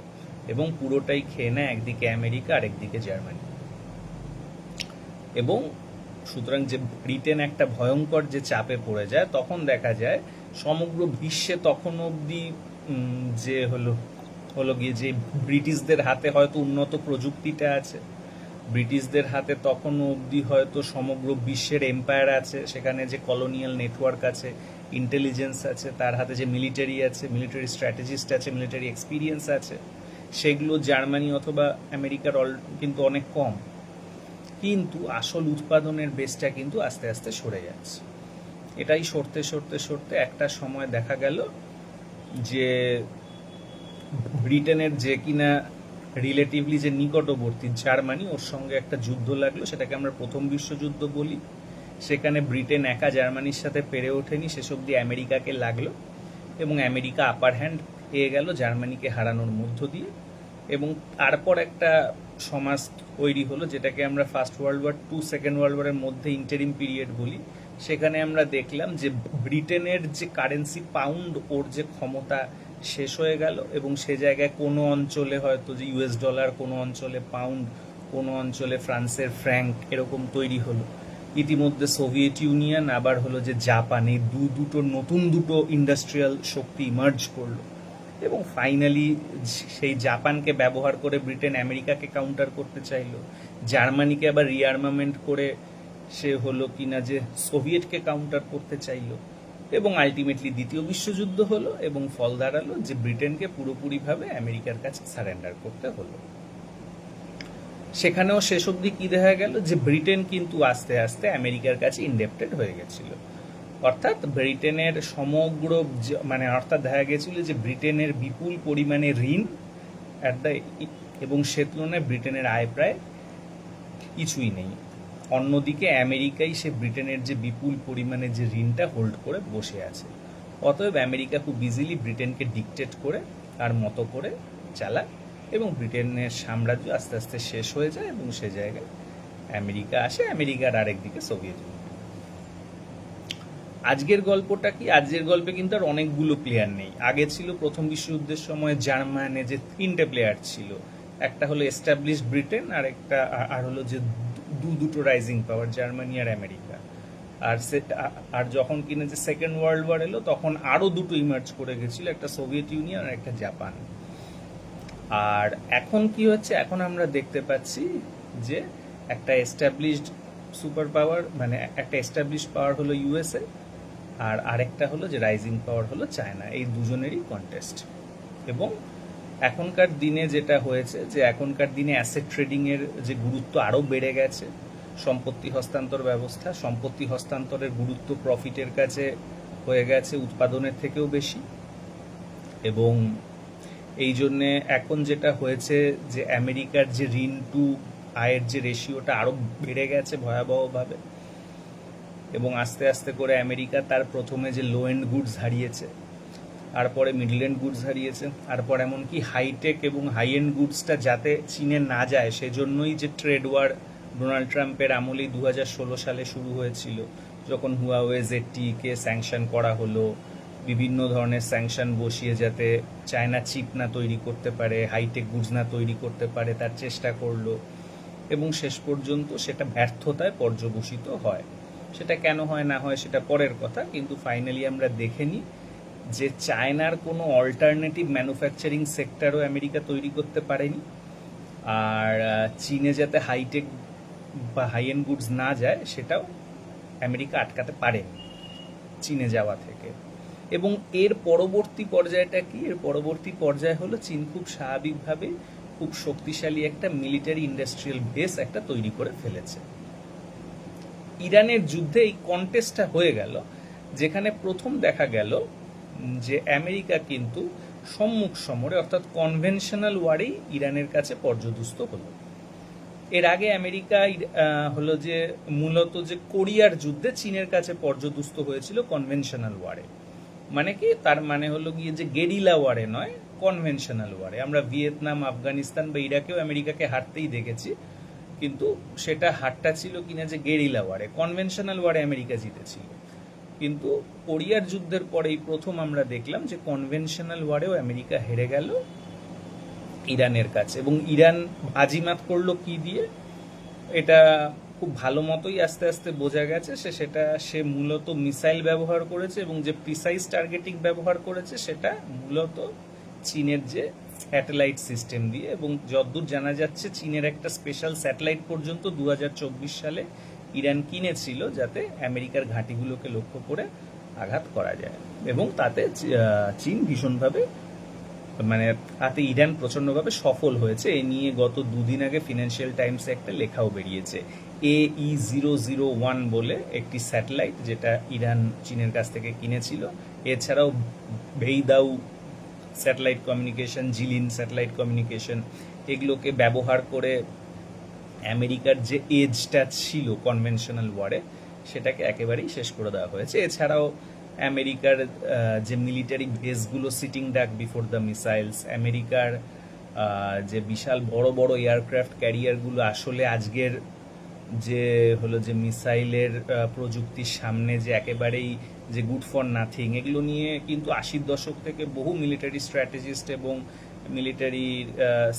এবং পুরোটাই খেয়ে নেয় একদিকে আমেরিকা আর একদিকে জার্মানি। এবং সুতরাং যে ব্রিটেন একটা ভয়ঙ্কর যে চাপে পড়ে যায়, তখন দেখা যায় সমগ্র বিশ্বে তখন অবধি যে হলো গিয়ে যে ব্রিটিশদের হাতে হয়তো উন্নত প্রযুক্তিটা আছে, ব্রিটিশদের হাতে তখনও অবধি হয়তো সমগ্র বিশ্বের এম্পায়ার আছে, সেখানে যে কলোনিয়াল নেটওয়ার্ক আছে, ইন্টেলিজেন্স আছে, তার হাতে যে মিলিটারি আছে, মিলিটারি স্ট্র্যাটেজিস্ট আছে, মিলিটারি এক্সপিরিয়েন্স আছে, সেগুলো জার্মানি অথবা আমেরিকার কিন্তু অনেক কম। কিন্তু আসল উৎপাদনের বেসটা কিন্তু আস্তে আস্তে সরে যাচ্ছে। এটাই সরতে সরতে সরতে একটা সময় দেখা গেল যে ব্রিটেনের যে কিনা রিলেটিভলি যে নিকটবর্তী জার্মানি, ওর সঙ্গে একটা যুদ্ধ লাগলো, সেটাকে আমরা প্রথম বিশ্বযুদ্ধ বলি। সেখানে ব্রিটেন একা জার্মানির সাথে পেরে ওঠেনি, শেষ অবধি আমেরিকাকে লাগলো, এবং আমেরিকা আপার হ্যান্ড পেয়ে গেল জার্মানিকে হারানোর মধ্য দিয়ে। এবং তারপর একটা সমাজ তৈরি হলো, যেটাকে আমরা first world war two second world ওয়ারের মধ্যে ইন্টারিম পিরিয়ড বলি। সেখানে আমরা দেখলাম যে ব্রিটেনের যে কারেন্সি পাউন্ড, ওর যে ক্ষমতা শেষ হয়ে গেল, এবং সে জায়গায় কোনো অঞ্চলে হয়তো যে ইউএস ডলার, কোনো অঞ্চলে পাউন্ড, কোনো অঞ্চলে ফ্রান্সের ফ্র্যাঙ্ক, এরকম তৈরি হলো। ইতিমধ্যে সোভিয়েত ইউনিয়ন, আবার হলো যে জাপান, এই দুটো ইন্ডাস্ট্রিয়াল শক্তি ইমার্জ করলো, এবং ফাইনালি সেই জাপানকে ব্যবহার করে ব্রিটেন আমেরিকাকে কাউন্টার করতে চাইলো, জার্মানিকে আবার রিআর্মামেন্ট করে সে হলো কিনা যে সোভিয়েতকে কাউন্টার করতে চাইলো, এবং আলটিমেটলি দ্বিতীয় বিশ্বযুদ্ধ হলো, এবং ফল দাঁড়ালো যে ব্রিটেনকে পুরোপুরিভাবে আমেরিকার কাছে সারেন্ডার করতে হলো। সেখানেও শেষ অবধি কি দেখা গেল যে ব্রিটেন কিন্তু আস্তে আস্তে আমেরিকার কাছে ইনডেপ্টেড হয়ে গেছিল। অর্থাৎ ব্রিটেনের সমগ্র অর্থাৎ দেখা গেছিল যে ব্রিটেনের বিপুল পরিমাণে ঋণ এবং সে তুলনায় ব্রিটেনের আয় প্রায় কিছুই নেই। অন্যদিকে আমেরিকাই সে ব্রিটেনের যে বিপুল পরিমাণে যে ঋণটা হোল্ড করে বসে আছে। অতএব আমেরিকা খুব ইজিলি ব্রিটেনকে ডিকটেট করে তার মতো করে চালায়, এবং ব্রিটেনের সাম্রাজ্য আস্তে আস্তে শেষ হয়ে যায়, এবং সে জায়গায় আমেরিকা আসে, আমেরিকার আরেকদিকে সোভিয়েত ইউনিয়ন। আজকের গল্পটা কি, আজকের গল্পে কিন্তু আর অনেকগুলো প্লেয়ার নেই। আগে ছিল প্রথম বিশ্বযুদ্ধের সময় জার্মানে যে 3টে প্লেয়ার ছিল, একটা হলো এস্টাবলিশড ব্রিটেন, আর হলো যে দুটো রাইজিং পাওয়ার, জার্মানি আর আমেরিকা। আর যখন কিনা যে সেকেন্ড ওয়ার্ল্ড ওয়ার এলো, তখন আরো দুটো ইমার্জ করে গেছিল, একটা সোভিয়েত ইউনিয়ন আর একটা জাপান। আর এখন কি হচ্ছে, এখন আমরা দেখতে পাচ্ছি যে একটা এস্টাবলিশড সুপার পাওয়ার, একটা এস্টাবলিশড পাওয়ার হলো ইউএসএ, আর আরেকটা হলো যে রাইজিং পাওয়ার হলো চায়না। এই দুজনেরই কন্টেস্ট। এবং এখনকার দিনে যেটা হয়েছে যে এখনকার দিনে অ্যাসেট ট্রেডিং এর যে গুরুত্ব আরো বেড়ে গেছে, সম্পত্তি হস্তান্তর ব্যবস্থা, সম্পত্তি হস্তান্তরের গুরুত্ব প্রফিটের কাছে হয়ে গেছে উৎপাদনের থেকেও বেশি। এবং এই জন্যে এখন যেটা হয়েছে যে আমেরিকার যে ঋণ টু আয়ের যে রেশিওটা আরো বেড়ে গেছে ভয়াবহভাবে, এবং আস্তে আস্তে করে আমেরিকা তার প্রথমে যে লো এন্ড গুডস হারিয়েছে, তারপরে মিডল এন্ড গুডস হারিয়েছে, তারপর এমনকি হাইটেক এবং হাই এন্ড গুডসটা যাতে চীনে না যায় সেজন্যই যে ট্রেড ওয়ার ডোনাল্ড ট্রাম্পের আমলেই 2016 সালে শুরু হয়েছিল, যখন হুয়াওয়ে জেডটিকে স্যাংশন করা হলো, বিভিন্ন ধরনের স্যাংশন বসিয়ে যাতে চায়না চিপ না তৈরি করতে পারে, হাইটেক গুডস না তৈরি করতে পারে, তার চেষ্টা করলো, এবং শেষ পর্যন্ত সেটা ব্যর্থতায় পর্যবসিত হয়। সেটা কেন হয় না হয় সেটা পরের কথা, কিন্তু ফাইনালি আমরা দেখে নিই যে চায়নার কোনো অল্টারনেটিভ ম্যানুফ্যাকচারিং সেক্টরও আমেরিকা তৈরি করতে পারেনি। আর চীনে যাতে হাইটেক বা হাই এন্ড গুডস না যায় সেটাও আমেরিকা আটকাতে পারেনি চীনে যাওয়া থেকে। এবং এর পরবর্তী পর্যায়টা কি? এর পরবর্তী পর্যায় হলো চীন খুব স্বাভাবিকভাবে খুব শক্তিশালী একটা মিলিটারি ইন্ডাস্ট্রিয়াল বেস একটা তৈরি করে ফেলেছে। ইরানের যুদ্ধে এই কন্টেস্টটা হয়ে গেল, যেখানে প্রথম দেখা গেল যে আমেরিকা কিন্তু সম্মুখ সমরে অর্থাৎ কনভেনশনাল ওয়ারেই ইরানের কাছে পর্যদুস্ত হলো। এর আগে আমেরিকা হলো যে মূলত যে কোরিয়ার যুদ্ধে চীনের কাছে পর্যদুস্ত হয়েছিল কনভেনশনাল ওয়ারে। মানে কি? তার মানে হলো গিয়ে যে গেরিলা ওয়ারে নয়, কনভেনশনাল ওয়ারে। আমরা ভিয়েতনাম, আফগানিস্তান বা ইরাকেও আমেরিকাকে হারতেই দেখেছি, কিন্তু সেটা হারটা ছিল কিনা যে গেরিলা ওয়ারে। কনভেনশনাল ওয়ারে আমেরিকা জিতেছিল, কিন্তু কোরিয়ার যুদ্ধের পরেই প্রথম আমরা দেখলাম যে কনভেনশনাল ওয়ারেও আমেরিকা হেরে গেল ইরানের কাছে। এবং ইরান বাজিমাত করলো কি দিয়ে? এটা খুব ভালো মতোই আস্তে আস্তে বোঝা গেছে। সে মূলত মিসাইল ব্যবহার করেছে, এবং যে প্রিসাইজ টার্গেটিং ব্যবহার করেছে সেটা মূলত চীনের যে স্যাটেলাইট সিস্টেম দিয়ে। এবং যতদূর জানা যাচ্ছে চীনের একটা স্পেশাল স্যাটেলাইট পর্যন্ত 2024 সালে ইরান কিনেছিল, যাতে আমেরিকার ঘাঁটিগুলোকে লক্ষ্য করে আঘাত করা যায়। এবং তাতে চীন ভীষণভাবে তাতে ইরান প্রচন্ডভাবে সফল হয়েছে। এ নিয়ে গত দুদিন আগে ফিনান্সিয়াল টাইমসে একটা লেখাও বেরিয়েছে। AE-001 বলে একটি স্যাটেলাইট, যেটা ইরান চীনের কাছ থেকে কিনেছিল। এছাড়াও Beidou satellite communication, Jilin satellite communication, এগুলোকে ব্যবহার করে আমেরিকার যে এজটা ছিল কনভেনশনাল ওয়ারে সেটাকে একেবারেই শেষ করে দেওয়া হয়েছে। এছাড়াও আমেরিকার যে মিলিটারি বেসগুলো সিটিং ডাক বিফোর দ্য মিসাইলস, আমেরিকার যে বিশাল বড় বড় এয়ারক্রাফট ক্যারিয়ারগুলো আসলে আজকের যে হলো যে মিসাইলের প্রযুক্তির সামনে যে একেবারেই যে গুড ফর নাথিং, এগুলো নিয়ে কিন্তু 80-র দশক থেকে বহু মিলিটারি স্ট্র্যাটেজিস্ট এবং মিলিটারি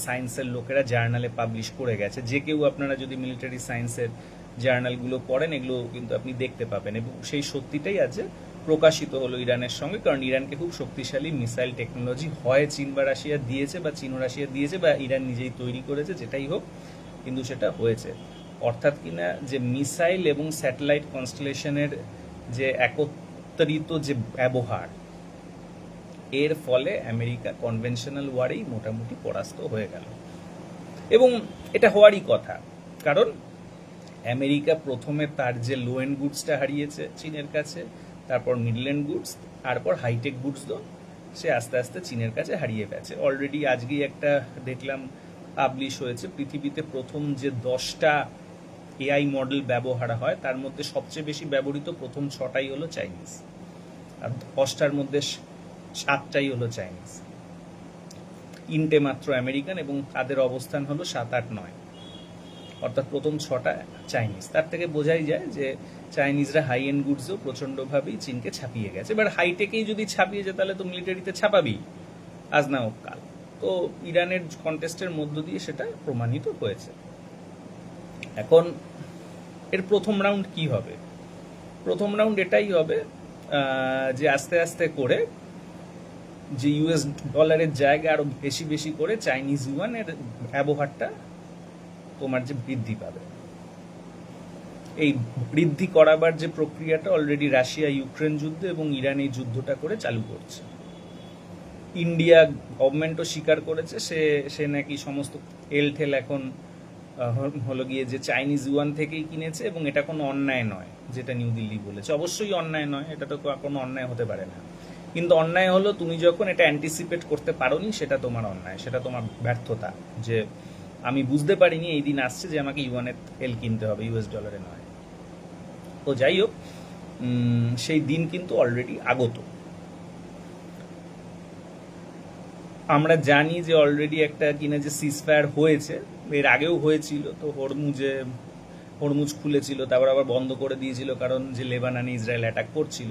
সায়েন্সের লোকেরা জার্নালে পাবলিশ করে গেছে। যে কেউ আপনারা যদি মিলিটারি সায়েন্সের জার্নালগুলো পড়েন, এগুলো কিন্তু আপনি দেখতে পাবেন। এবং সেই সত্যিটাই আজ প্রকাশিত হলো ইরানের সঙ্গে, কারণ ইরানকে খুব শক্তিশালী মিসাইল টেকনোলজি হয় চীন বা রাশিয়া দিয়েছে, বা চীন ও রাশিয়া দিয়েছে, বা ইরান নিজেই তৈরি করেছে, যেটাই হোক, কিন্তু সেটা হয়েছে। অর্থাৎ কিনা যে মিসাইল এবং স্যাটেলাইট কনস্টেলেশনের যে একত্রিত যে ব্যবহার, এর ফলে আমেরিকা কনভেনশনাল ওয়ারেই মোটামুটি পরাস্ত হয়ে গেল। এবং এটা হওয়ারই কথা, কারণ আমেরিকা প্রথমে তার যে লো এন্ড গুডসটা হারিয়েছে চীনের কাছে, তারপর মিডল এন্ড গুডস, তারপর হাইটেক গুডসও সে আস্তে আস্তে চীনের কাছে হারিয়ে গেছে। অলরেডি আজকেই একটা দেখলাম পাবলিশ হয়েছে, পৃথিবীতে প্রথম যে 10টা এআই মডেল ব্যবহার হয় তার মধ্যে সবচেয়ে বেশি ব্যবহৃত প্রথম 6টাই হলো চাইনিজ, আর 10টার মধ্যে 7টাই হলো চাইনিজ। 3টে মাত্র আমেরিকান, এবং তাদের অবস্থান হলো 7, 8, 9, অর্থাৎ প্রথম 6টা চাইনিজ। তার থেকে বোঝাই যায় যে চাইনিজরা হাই এন্ড গুডসও প্রচন্ডভাবেই চীনকে ছাপিয়ে গেছে। এবার হাইটেকেই যদি ছাপিয়ে যায় তাহলে তো মিলিটারিতে ছাপাবেই, আজ না হোক কাল। তো ইরানের কন্টেস্টের মধ্য দিয়ে সেটা প্রমাণিত হয়েছে। এখন এর প্রথম রাউন্ড কি হবে? প্রথম রাউন্ড এটাই হবে যে আস্তে আস্তে করে যে ইউএস ডলারের জায়গায় আরো বেশি বেশি করে চাইনিজ ইউয়ানের ব্যবহারটা তোমার যে বৃদ্ধি পাবে। এই বৃদ্ধি করাবার যে প্রক্রিয়াটা অলরেডি রাশিয়া ইউক্রেন যুদ্ধ এবং ইরান এই যুদ্ধটা করে চালু করছে। ইন্ডিয়া গভর্নমেন্টও স্বীকার করেছে, সে নাকি সমস্ত ঠেল এখন হলো গিয়ে যে চাইনিজ ইউয়ান থেকেই কিনেছে, এবং এটা কোনো অন্যায় নয় যেটা নিউ দিল্লি বলেছে। অবশ্যই অন্যায় নয়, এটা তো কোনো অন্যায় হতে পারে না। কিন্তু অন্যায় হলো তুমি যখন এটা অ্যান্টিসিপেট করতে পারোনি, সেটা তোমার অন্যায়, সেটা তোমার ব্যর্থতা। যে আমি বুঝতে পারিনি এই দিন আসছে যে আমাকে ইউয়ানের তেল কিনতে হবে, ইউএস ডলারে নয়। তো যাই হোক, সেই দিন কিন্তু অলরেডি আগত। আমরা জানি যে অলরেডি একটা কিনা যে সিজফায়ার হয়েছে, এর আগেও হয়েছিল। তো হরমুজ খুলেছিল, তারপর আবার বন্ধ করে দিয়েছিল, কারণ যে লেবাননে ইসরায়েল অ্যাটাক করছিল।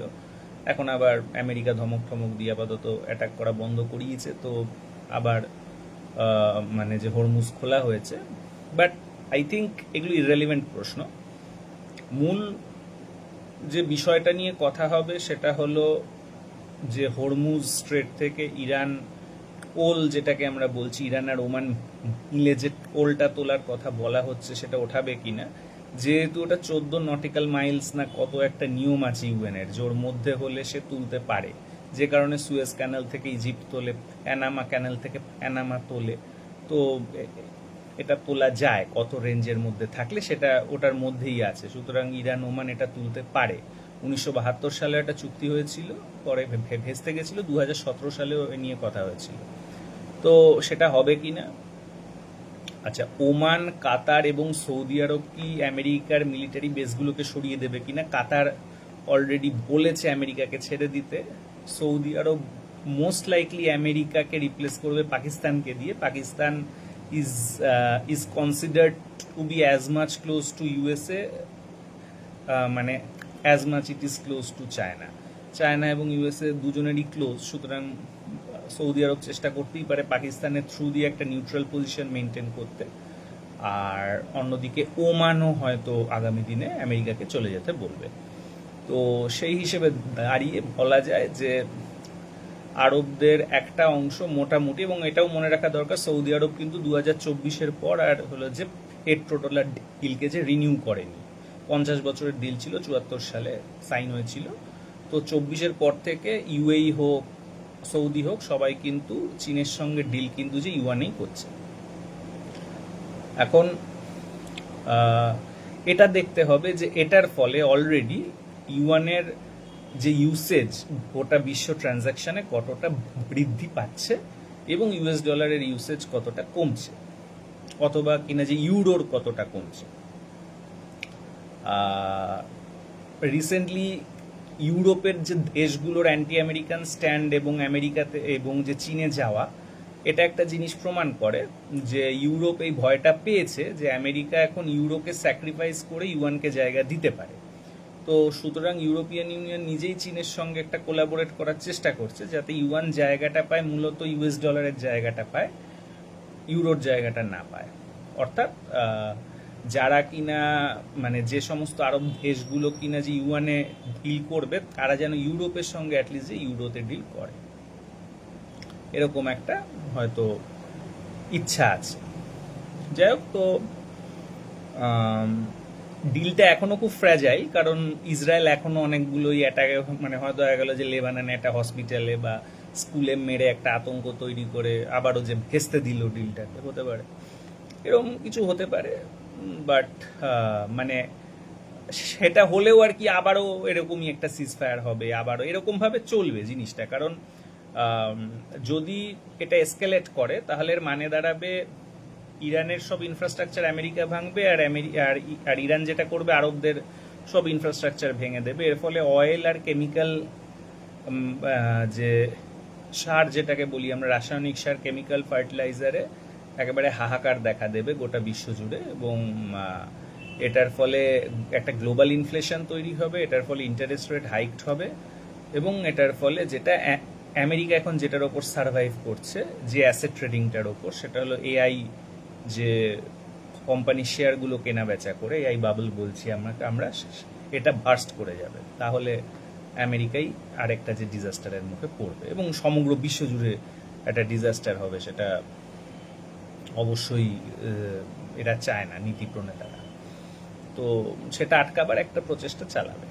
এখন আবার আমেরিকা ধমক টমক দিয়ে আপাতত অ্যাটাক করা বন্ধ করিয়েছে। তো আবার যে হরমুজ খোলা হয়েছে। বাট আই থিঙ্ক এগুলো ইররেলিভেন্ট প্রশ্ন। মূল যে বিষয়টা নিয়ে কথা হবে সেটা হলো যে হরমুজ স্ট্রেট থেকে ইরান পোল, যেটাকে আমরা বলছি ইরান আর ওমান মিলে যে পোলটা তোলার কথা বলা হচ্ছে সেটা ওঠাবে কিনা, যেহেতু ওটা 14 নটিক্যাল মাইলস না কত একটা নিয়ম আছে ইউএনের, জোর মধ্যে হলে সে তুলতে পারে, যে কারণে সুয়েজ ক্যানাল থেকে ইজিপ্ট তোলে, প্যানামা ক্যানাল থেকে প্যানামা তোলে। তো এটা তোলা যায় কত রেঞ্জের মধ্যে থাকলে, সেটা ওটার মধ্যেই আছে। সুতরাং ইরান ওমান এটা তুলতে পারে। 1972 সালে একটা চুক্তি হয়েছিল, পরে ভেস্তে গেছিল, 2017 সালেও এ নিয়ে কথা হয়েছিল। তো সেটা হবে কিনা। আচ্ছা, ওমান, কাতার এবং সৌদি আরব কি আমেরিকার মিলিটারি বেসগুলোকে সরিয়ে দেবে কিনা? কাতার অলরেডি বলেছে আমেরিকাকে ছেড়ে দিতে। সৌদি আরব মোস্ট লাইকলি আমেরিকাকে রিপ্লেস করবে পাকিস্তানকে দিয়ে। Pakistan is considered to be as much close to USA, মানে as much it is close to China. China এবং ইউএসএ দুজনেরই ক্লোজ, সুতরাং সৌদি আরব চেষ্টা করতেই পারে পাকিস্তানের থ্রু দিয়ে একটা নিউট্রাল পজিশন মেনটেন করতে। আর অন্যদিকে ওমানও হয়তো আগামী দিনে আমেরিকাকে চলে যেতে বলবে। তো সেই হিসেবে দাঁড়িয়ে বলা যায় যে আরবদের একটা অংশ মোটামুটি, এবং এটাও মনে রাখা দরকার, সৌদি আরব কিন্তু 2024-এর পর আর হলো যে পেট্রোডলার ডিলকে যে রিনিউ করেনি। 50 বছরের ডিল ছিল, 74 সালে সাইন হয়েছিল। তো 24-এর পর থেকে ইউএই হোক, সৌদি হোক, সবাই কিন্তু চীনের সঙ্গে ডিল কিন্তু যে ইউয়ানেই করছে। এখন এটা দেখতে হবে যে এটার ফলে অলরেডি ইউয়ানের যে ইউসেজ গোটা বিশ্ব ট্রানজাকশনে কতটা বৃদ্ধি পাচ্ছে এবং ইউএস ডলারের ইউসেজ কতটা কমছে, অথবা কিনা যে ইউরোর কতটা কমছে। রিসেন্টলি ইউরোপের যে দেশগুলোর অ্যান্টি আমেরিকান স্ট্যান্ড এবং আমেরিকাতে এবং যে চীনে যাওয়া, এটা একটা জিনিস প্রমাণ করে যে ইউরোপ এই ভয়টা পেয়েছে যে আমেরিকা এখন ইউরোকে স্যাক্রিফাইস করে ইউয়ানকে জায়গা দিতে পারে। তো সুতরাং ইউরোপিয়ান ইউনিয়ন নিজেই চীনের সঙ্গে একটা কোলাবোরেট করার চেষ্টা করছে যাতে ইউয়ান জায়গাটা পায়, মূলত ইউএস ডলারের জায়গাটা পায়, ইউরোর জায়গাটা না পায়। অর্থাৎ যারা কিনা মানে যে সমস্ত আরব দেশগুলো কিনা যে ইউয়ানে ডিল করবে, তারা যেন ইউরোপের সঙ্গে অ্যাটলিস্ট যে ইউরোতে ডিল করে, এরকম একটা হয়তো ইচ্ছা আছে। যাই হোক, তো ডিলটা এখনো খুব ফ্র্যাজাইল, কারণ ইসরায়েল এখনো অনেকগুলোই অ্যাটাকে, মানে হয়তো দেখা গেল যে লেবাননে একটা হসপিটালে বা স্কুলে মেরে একটা আতঙ্ক তৈরি করে আবারও যে ভেস্তে দিল ডিলটাকে, হতে পারে এরকম কিছু হতে পারে। বাট মানে সেটা হলেও আর কি আবারও এরকমই একটা সিজফায়ার হবে, আবারও এরকমভাবে চলবে জিনিসটা। কারণ যদি এটা এসকেলেট করে তাহলে এর মানে দাঁড়াবে ইরানের সব ইনফ্রাস্ট্রাকচার আমেরিকা ভাঙবে, আর ইরান যেটা করবে আরবদের সব ইনফ্রাস্ট্রাকচার ভেঙে দেবে। এর ফলে অয়েল আর কেমিক্যাল যে সার, যেটাকে বলি আমরা রাসায়নিক সার, কেমিক্যাল ফার্টিলাইজারে একেবারে হাহাকার দেখা দেবে গোটা বিশ্ব জুড়ে। এবং এটার ফলে একটা গ্লোবাল ইনফ্লেশন তৈরি হবে, এটার ফলে ইন্টারেস্ট রেট হাইকড হবে, এবং এটার ফলে যেটা আমেরিকা এখন যেটার ওপর সার্ভাইভ করছে, যে অ্যাসেট ট্রেডিংটার ওপর, সেটা হলো এআই, যে কোম্পানি শেয়ারগুলো কেনা বেচা করে, এআই বাবল বলছি আমরা, এটা বার্স্ট করে যাবে। তাহলে আমেরিকাই আরেকটা যে ডিজাস্টারের মুখে পড়বে এবং সমগ্র বিশ্ব জুড়ে একটা ডিজাস্টার হবে। সেটা অবশ্যই এরা চায় না নীতি প্রণেতারা। তো সেটা আটকাবার একটা প্রচেষ্টা চালাবে।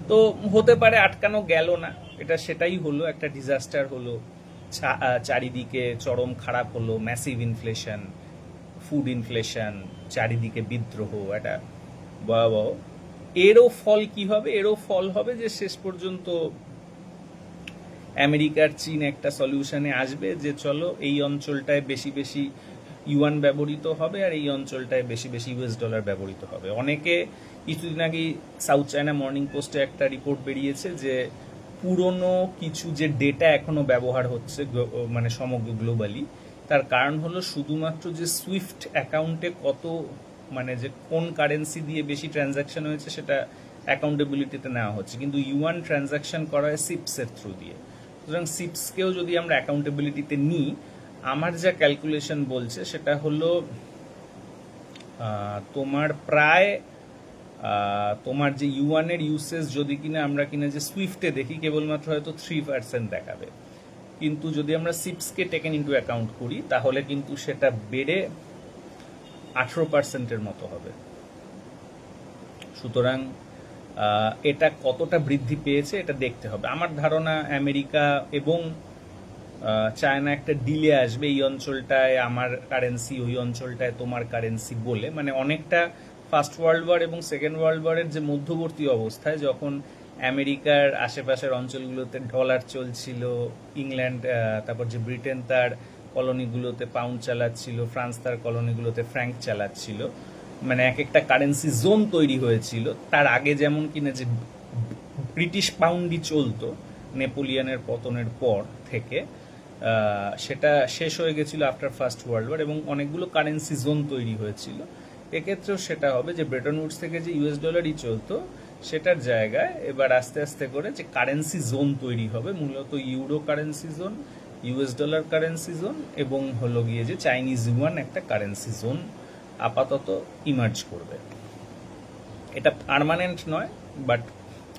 তো হতে পারে আটকানো গেল না, এটা সেটাই হলো, একটা ডিজাস্টার হলো, চারিদিকে চরম খারাপ হলো, ম্যাসিভ ইনফ্লেশন, ফুড ইনফ্লেশন, চারিদিকে বিদ্রোহ, এটা ভয়াবহ। এরও ফল কি হবে? এরও ফল হবে যে শেষ পর্যন্ত আমেরিকার চীন একটা সলিউশনে আসবে যে চলো এই অঞ্চলটায় বেশি বেশি ইউয়ান ব্যবহৃত হবে আর এই অঞ্চলটায় বেশি বেশি ইউএস ডলার ব্যবহৃত হবে। অনেকে কিছুদিন আগে সাউথ চায়না মর্নিং পোস্টে একটা রিপোর্ট বেরিয়েছে যে পুরনো কিছু যে ডেটা এখনো ব্যবহার হচ্ছে মানে সমগ্র গ্লোবালি, তার কারণ হলো শুধুমাত্র যে সুইফট অ্যাকাউন্টে কত, মানে যে কোন কারেন্সি দিয়ে বেশি ট্রানজাকশন হয়েছে সেটা অ্যাকাউন্টেবিলিটিতে নেওয়া হচ্ছে, কিন্তু ইউয়ান ট্রানজাকশন করা হয় সিপসের থ্রু দিয়ে। সুতরাং সিপসকেও যদি আমরা অ্যাকাউন্টেবিলিটিতে নিই, আমার যা ক্যালকুলেশন বলছে সেটা হলো তোমার প্রায় তোমার যে ইউয়ানের ইউসেজ যদি কিনা আমরা কিনা যে সুইফটে দেখি কেবলমাত্র হয়তো 3% দেখাবে, কিন্তু যদি আমরা সিপসকে টেকেন ইন্টু অ্যাকাউন্ট করি তাহলে কিন্তু সেটা বেড়ে 18%-এর মতো হবে। সুতরাং এটা কতটা বৃদ্ধি পেয়েছে এটা দেখতে হবে। আমার ধারণা আমেরিকা এবং চায়না একটা ডিলে আসবে, এই অঞ্চলটায় আমার কারেন্সি, ওই অঞ্চলটায় তোমার কারেন্সি বলে, মানে অনেকটা ফার্স্ট ওয়ার্ল্ড ওয়ার এবং সেকেন্ড ওয়ার্ল্ড ওয়ারের যে মধ্যবর্তী অবস্থায় যখন আমেরিকার আশেপাশের অঞ্চলগুলোতে ডলার চলছিল, ইংল্যান্ড তারপর যে ব্রিটেন তার কলোনিগুলোতে পাউন্ড চালাচ্ছিল, ফ্রান্স তার কলোনিগুলোতে ফ্র্যাঙ্ক চালাচ্ছিল, মানে এক একটা কারেন্সি জোন তৈরি হয়েছিল। তার আগে যেমন কিনা যে ব্রিটিশ পাউন্ডই চলতো নেপোলিয়নের পতনের পর থেকে, সেটা শেষ হয়ে গেছিল আফটার ফার্স্ট ওয়ার্ল্ড ওয়ার এবং অনেকগুলো কারেন্সি জোন তৈরি হয়েছিল। এক্ষেত্রেও সেটা হবে যে ব্রেটন উডস থেকে যে ইউএস ডলারই চলতো সেটার জায়গায় এবার আস্তে আস্তে করে যে কারেন্সি জোন তৈরি হবে, মূলত euro currency zone, US dollar currency zone এবং হলো গিয়ে যে চাইনিজ ইউয়ান একটা কারেন্সি জোন আপাতত ইমার্জ করবে। এটা পার্মানেন্ট নয়, বাট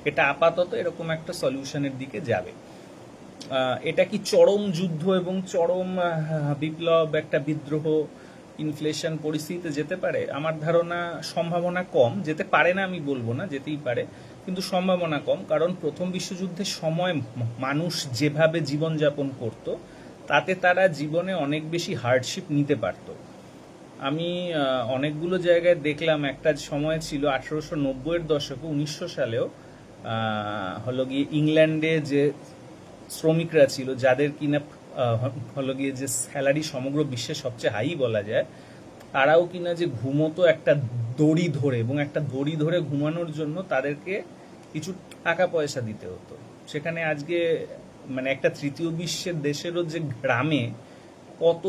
এটা আপাতত এরকম একটা সলিউশনের দিকে যাবে। এটা কি চরম যুদ্ধ এবং চরম বিপ্লব, একটা বিদ্রোহ, ইনফ্লেশন পরিস্থিতিতে যেতে পারে? আমার ধারণা সম্ভাবনা কম। যেতে পারে না আমি বলবো না, যেতেই পারে, কিন্তু সম্ভাবনা কম। কারণ প্রথম বিশ্বযুদ্ধের সময় মানুষ যেভাবে জীবনযাপন করত তাতে তারা জীবনে অনেক বেশি হার্ডশিপ নিতে পারত। আমি অনেকগুলো জায়গায় দেখলাম একটা সময় ছিল 1890-এর দশকে, 1900 সালেও হলো গিয়ে ইংল্যান্ডে যে শ্রমিকরা ছিল যাদের কিনা হলো গিয়ে যে স্যালারি সমগ্র বিশ্বে সবচেয়ে হাই বলা যায়, তারাও কিনা যে ঘুমোতো একটা দড়ি ধরে, এবং একটা দড়ি ধরে ঘুমানোর জন্য তাদেরকে কিছু টাকা পয়সা দিতে হতো। সেখানে আজকে মানে একটা তৃতীয় বিশ্বের দেশেরও যে গ্রামে কত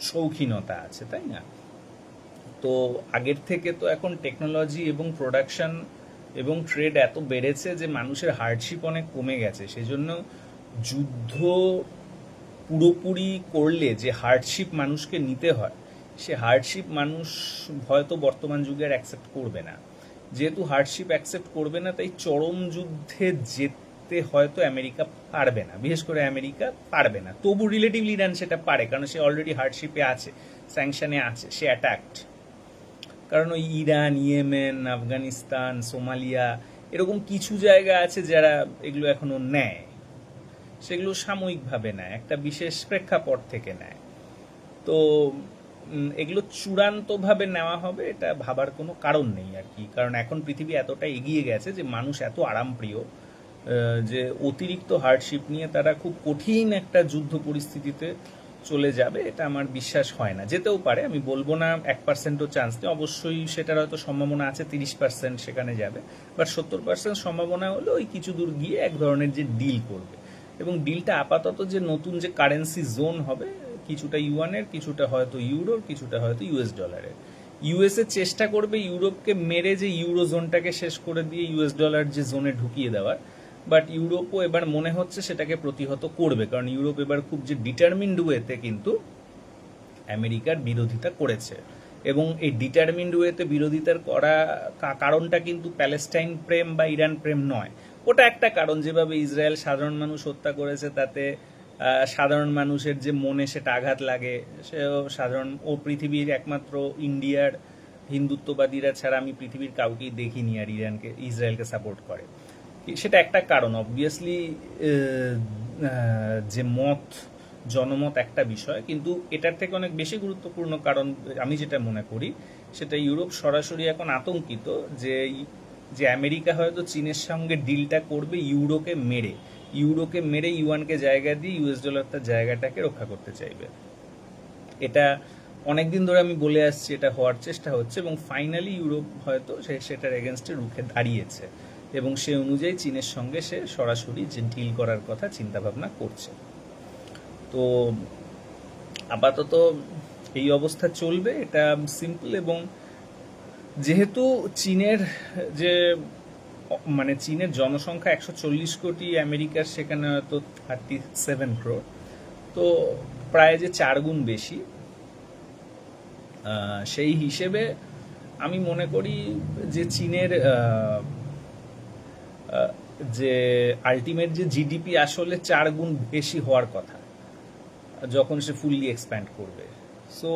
শৌখিনতা আছে, তাই না? তো আগের থেকে তো এখন টেকনোলজি এবং প্রোডাকশন এবং ট্রেড এত বেড়েছে যে মানুষের হার্ডশিপ অনেক কমে গেছে। সেই জন্য যুদ্ধ পুরোপুরি করলে যে হার্ডশিপ মানুষকে নিতে হয়, সে হার্ডশিপ মানুষ হয়তো বর্তমান যুগে আর অ্যাকসেপ্ট করবে না। যেহেতু হার্ডশিপ অ্যাকসেপ্ট করবে না, তাই চরম যুদ্ধে যেতে হয়তো আমেরিকা পারবে না, বিশেষ করে আমেরিকা পারবে না। তবু রিলেটিভলি ইরান সেটা পারে, কারণ সে অলরেডি হার্ডশিপে আছে, স্যাংশনে আছে, সে অ্যাটাকড। কারণ ওই ইরান, ইয়েমেন, আফগানিস্তান, সোমালিয়া, এরকম কিছু জায়গা আছে যারা এগুলো এখনো নেয়, সেগুলো সাময়িকভাবে নেয়, একটা বিশেষ প্রেক্ষাপট থেকে নেয়। তো এগুলো চূড়ান্তভাবে নেওয়া হবে এটা ভাবার কোনো কারণ নেই আর কি। কারণ এখন পৃথিবী এতটা এগিয়ে গেছে যে মানুষ এত আরামপ্রিয় যে অতিরিক্ত হার্ডশিপ নিয়ে তারা খুব কঠিন একটা যুদ্ধ পরিস্থিতিতে চলে যাবে, এটা আমার বিশ্বাস হয় না। যেতেও পারে, আমি বলবো না 1%ও চান্স নেই, অবশ্যই সেটার হয়তো সম্ভাবনা আছে 30% সেখানে যাবে, বাট 70% সম্ভাবনা হলো ওই কিছু দূর গিয়ে এক ধরনের যে ডিল করবে। এবং ডিলটা আপাতত যে নতুন যে কারেন্সি জোন হবে, কিছুটা ইউয়ানের, কিছুটা হয়তো ইউরোর, কিছুটা হয়তো ইউএস ডলারের। ইউএসএ চেষ্টা করবে ইউরোপকে মেরে যে ইউরো জোনটাকে শেষ করে দিয়ে ইউএস ডলার যে জোনে ঢুকিয়ে দেওয়ার, বাট ইউরোপও এবার মনে হচ্ছে সেটাকে প্রতিহত করবে, কারণ ইউরোপ এবার খুব যে ডিটারমিন্ড ওয়েতে কিন্তু আমেরিকার বিরোধিতা করেছে। এবং এই ডিটারমিন্ড ওয়েতে বিরোধিতার করা কারণটা কিন্তু প্যালেস্টাইন প্রেম বা ইরান প্রেম নয়, ওটা একটা কারণ। যেভাবে ইসরায়েল সাধারণ মানুষ হত্যা করেছে তাতে সাধারণ মানুষের যে মনে সেটা আঘাত লাগে, সেও সাধারণ, ও পৃথিবীর একমাত্র ইন্ডিয়ার হিন্দুত্ববাদীরা ছাড়া আমি পৃথিবীর কাউকেই দেখিনি আর ইসরায়েলকে সাপোর্ট করে, সেটা একটা কারণ। অবভিয়াসলি যে জনমত একটা বিষয়, কিন্তু এটার থেকে অনেক বেশি গুরুত্বপূর্ণ কারণ আমি যেটা মনে করি সেটা ইউরোপ সরাসরি এখন আতঙ্কিত যে আমেরিকা হয়তো চীনের সঙ্গে ডিলটা করবে ইউরোকে মেরে ইউয়ানকে জায়গা দিয়ে ইউএস ডলার তার জায়গাটাকে রক্ষা করতে চাইবে। এটা অনেকদিন ধরে আমি বলে আসছি, এটা হওয়ার চেষ্টা হচ্ছে এবং ফাইনালি ইউরোপ হয়তো সেটার এগেনস্টে রুখে দাঁড়িয়েছে এবং সে অনুযায়ী চীনের সঙ্গে সে সরাসরি যে ডিল করার কথা চিন্তাভাবনা করছে। তো আপাতত এই অবস্থা চলবে, এটা সিম্পল। এবং যেহেতু চীনের যে মানে চীনের জনসংখ্যা 140 কোটি, আমেরিকার সেখানে হয়তো 37 crore, তো প্রায় যে 4 গুণ বেশি, সেই হিসেবে আমি মনে করি যে চীনের যে আলটিমেট যে জিডিপি আসলে 4 গুণ বেশি হওয়ার কথা যখন সে ফুললি এক্সপ্যান্ড করবে। সো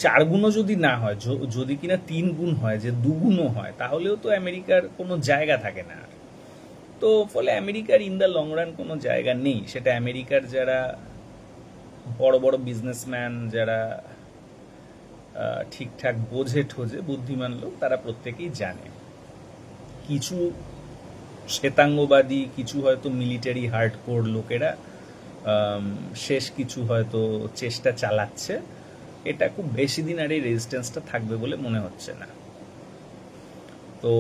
4 গুণও যদি না হয়, যদি কিনা 3 গুণ হয়, যে 2 গুণও হয়, তাহলেও তো আমেরিকার কোনো জায়গা থাকে না আর। তো ফলে আমেরিকার ইন দ্য লং রান কোনো জায়গা নেই। সেটা আমেরিকার যারা বড় বড় বিজনেসম্যান, যারা ঠিকঠাক বোঝে ঠোজে বুদ্ধিমান লোক, তারা প্রত্যেকেই জানে। কিছু শ্বেতাঙ্গবাদী, কিছু হয়তো মিলিটারি হার্ডকোর লোকেরা শেষ কিছু হয়তো চেষ্টা চালাচ্ছে। এটা খুব বেশি দিন আর এই রেজিস্ট্যান্সটা থাকবে বলে মনে হচ্ছে না। তো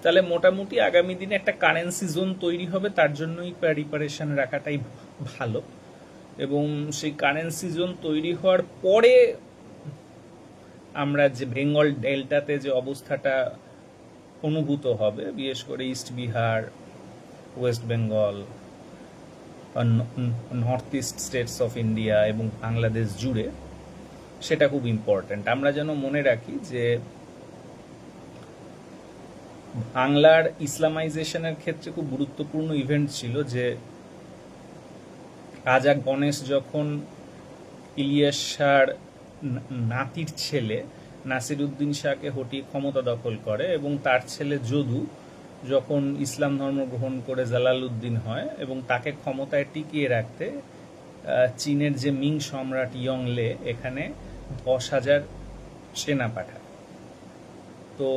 তাহলে মোটামুটি আগামী দিনে একটা কারেন্সি জোন তৈরি হবে, তার জন্যই প্রিপারেশন রাখাটাই ভালো। এবং সেই কারেন্সি জোন তৈরি হওয়ার পরে আমরা যে বেঙ্গল ডেল্টাতে যে অবস্থাটা অনুভূত হবে, বিশেষ করে east Bihar, West Bengal, north east states of India এবং বাংলাদেশ জুড়ে, সেটা খুব ইম্পর্ট্যান্ট। আমরা যেন মনে রাখি যে বাংলার ইসলামাইজেশনের ক্ষেত্রে খুব গুরুত্বপূর্ণ ইভেন্ট ছিল যে রাজা গণেশ যখন ইলিয়াস শাহর নাতির ছেলে নাসিরউদ্দিন শাহকে হটিয়ে ক্ষমতা দখল করে, এবং তার ছেলে যদু যখন ইসলাম ধর্ম গ্রহণ করে জালালউদ্দিন হয়, এবং তাকে ক্ষমতায় টিকিয়ে রাখতে চীনের যে মিং সম্রাট ইয়ংলে এখানে 10,000 সেনা পাঠায়। তো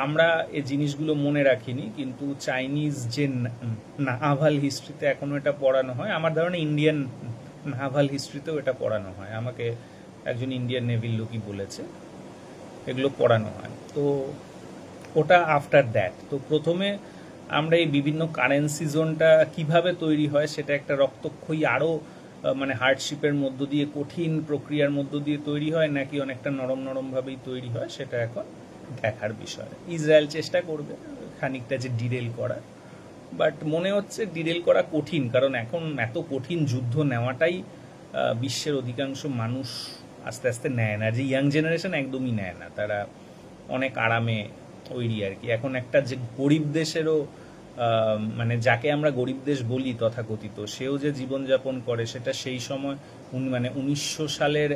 আমরা এই জিনিসগুলো মনে রাখিনি, কিন্তু চাইনিজ যে নাভাল হিস্ট্রিতে এখনো এটা পড়ানো হয়, আমার ধারণা ইন্ডিয়ান নাভাল হিস্ট্রিতেও এটা পড়ানো হয়। আমাকে একজন ইন্ডিয়ান নেভির লোকই বলেছে এগুলো পড়ানো হয়। তো ওটা আফটার দ্যাট। তো প্রথমে আমরা এই বিভিন্ন কারেন্সি জোনটা কিভাবে তৈরি হয়, সেটা একটা রক্তক্ষয়ী আরও মানে হার্ডশিপের মধ্য দিয়ে, কঠিন প্রক্রিয়ার মধ্য দিয়ে তৈরি হয়, নাকি অনেকটা নরম নরমভাবেই তৈরি হয়, সেটা এখন দেখার বিষয়। ইসরায়েল চেষ্টা করবে খানিকটা যে ডিরেল করা, বাট মনে হচ্ছে ডিরেল করা কঠিন, কারণ এখন এত কঠিন যুদ্ধ নেওয়াটাই বিশ্বের অধিকাংশ মানুষ আস্তে আস্তে নেয় না। যে ইয়াং জেনারেশন একদমই নেয় না, তারা অনেক আরামে তৈরি আর কি। এখন একটা যে গরিব দেশেরও মানে যাকে আমরা গরিব দেশ বলি তথাকথিত, সেও যে জীবনযাপন করে সেটা সেই সময় মানে 1900 সালের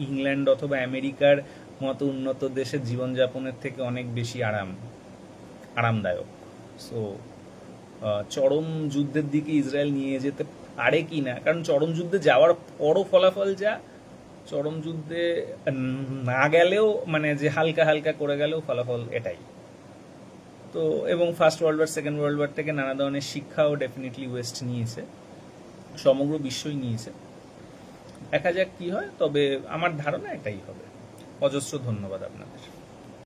ইংল্যান্ড অথবা আমেরিকার মতো উন্নত দেশের জীবনযাপনের থেকে অনেক বেশি আরামদায়ক। সো চরম যুদ্ধের দিকে ইসরায়েল নিয়ে যেতে পারে কি না, কারণ চরম যুদ্ধে যাওয়ার পরও ফলাফল যা, চরম যুদ্ধে না গেলেও মানে যে হালকা হালকা করে গেলেও ফলাফল এটাই। তো এবং first world war, second world war থেকে নানা ধরনের শিক্ষাও ডেফিনেটলি ওয়েস্ট নিয়েছে, সমগ্র বিশ্বই নিয়েছে। দেখা যাক কি হয়, তবে আমার ধারণা এটাই হবে। অজস্র ধন্যবাদ আপনাদের।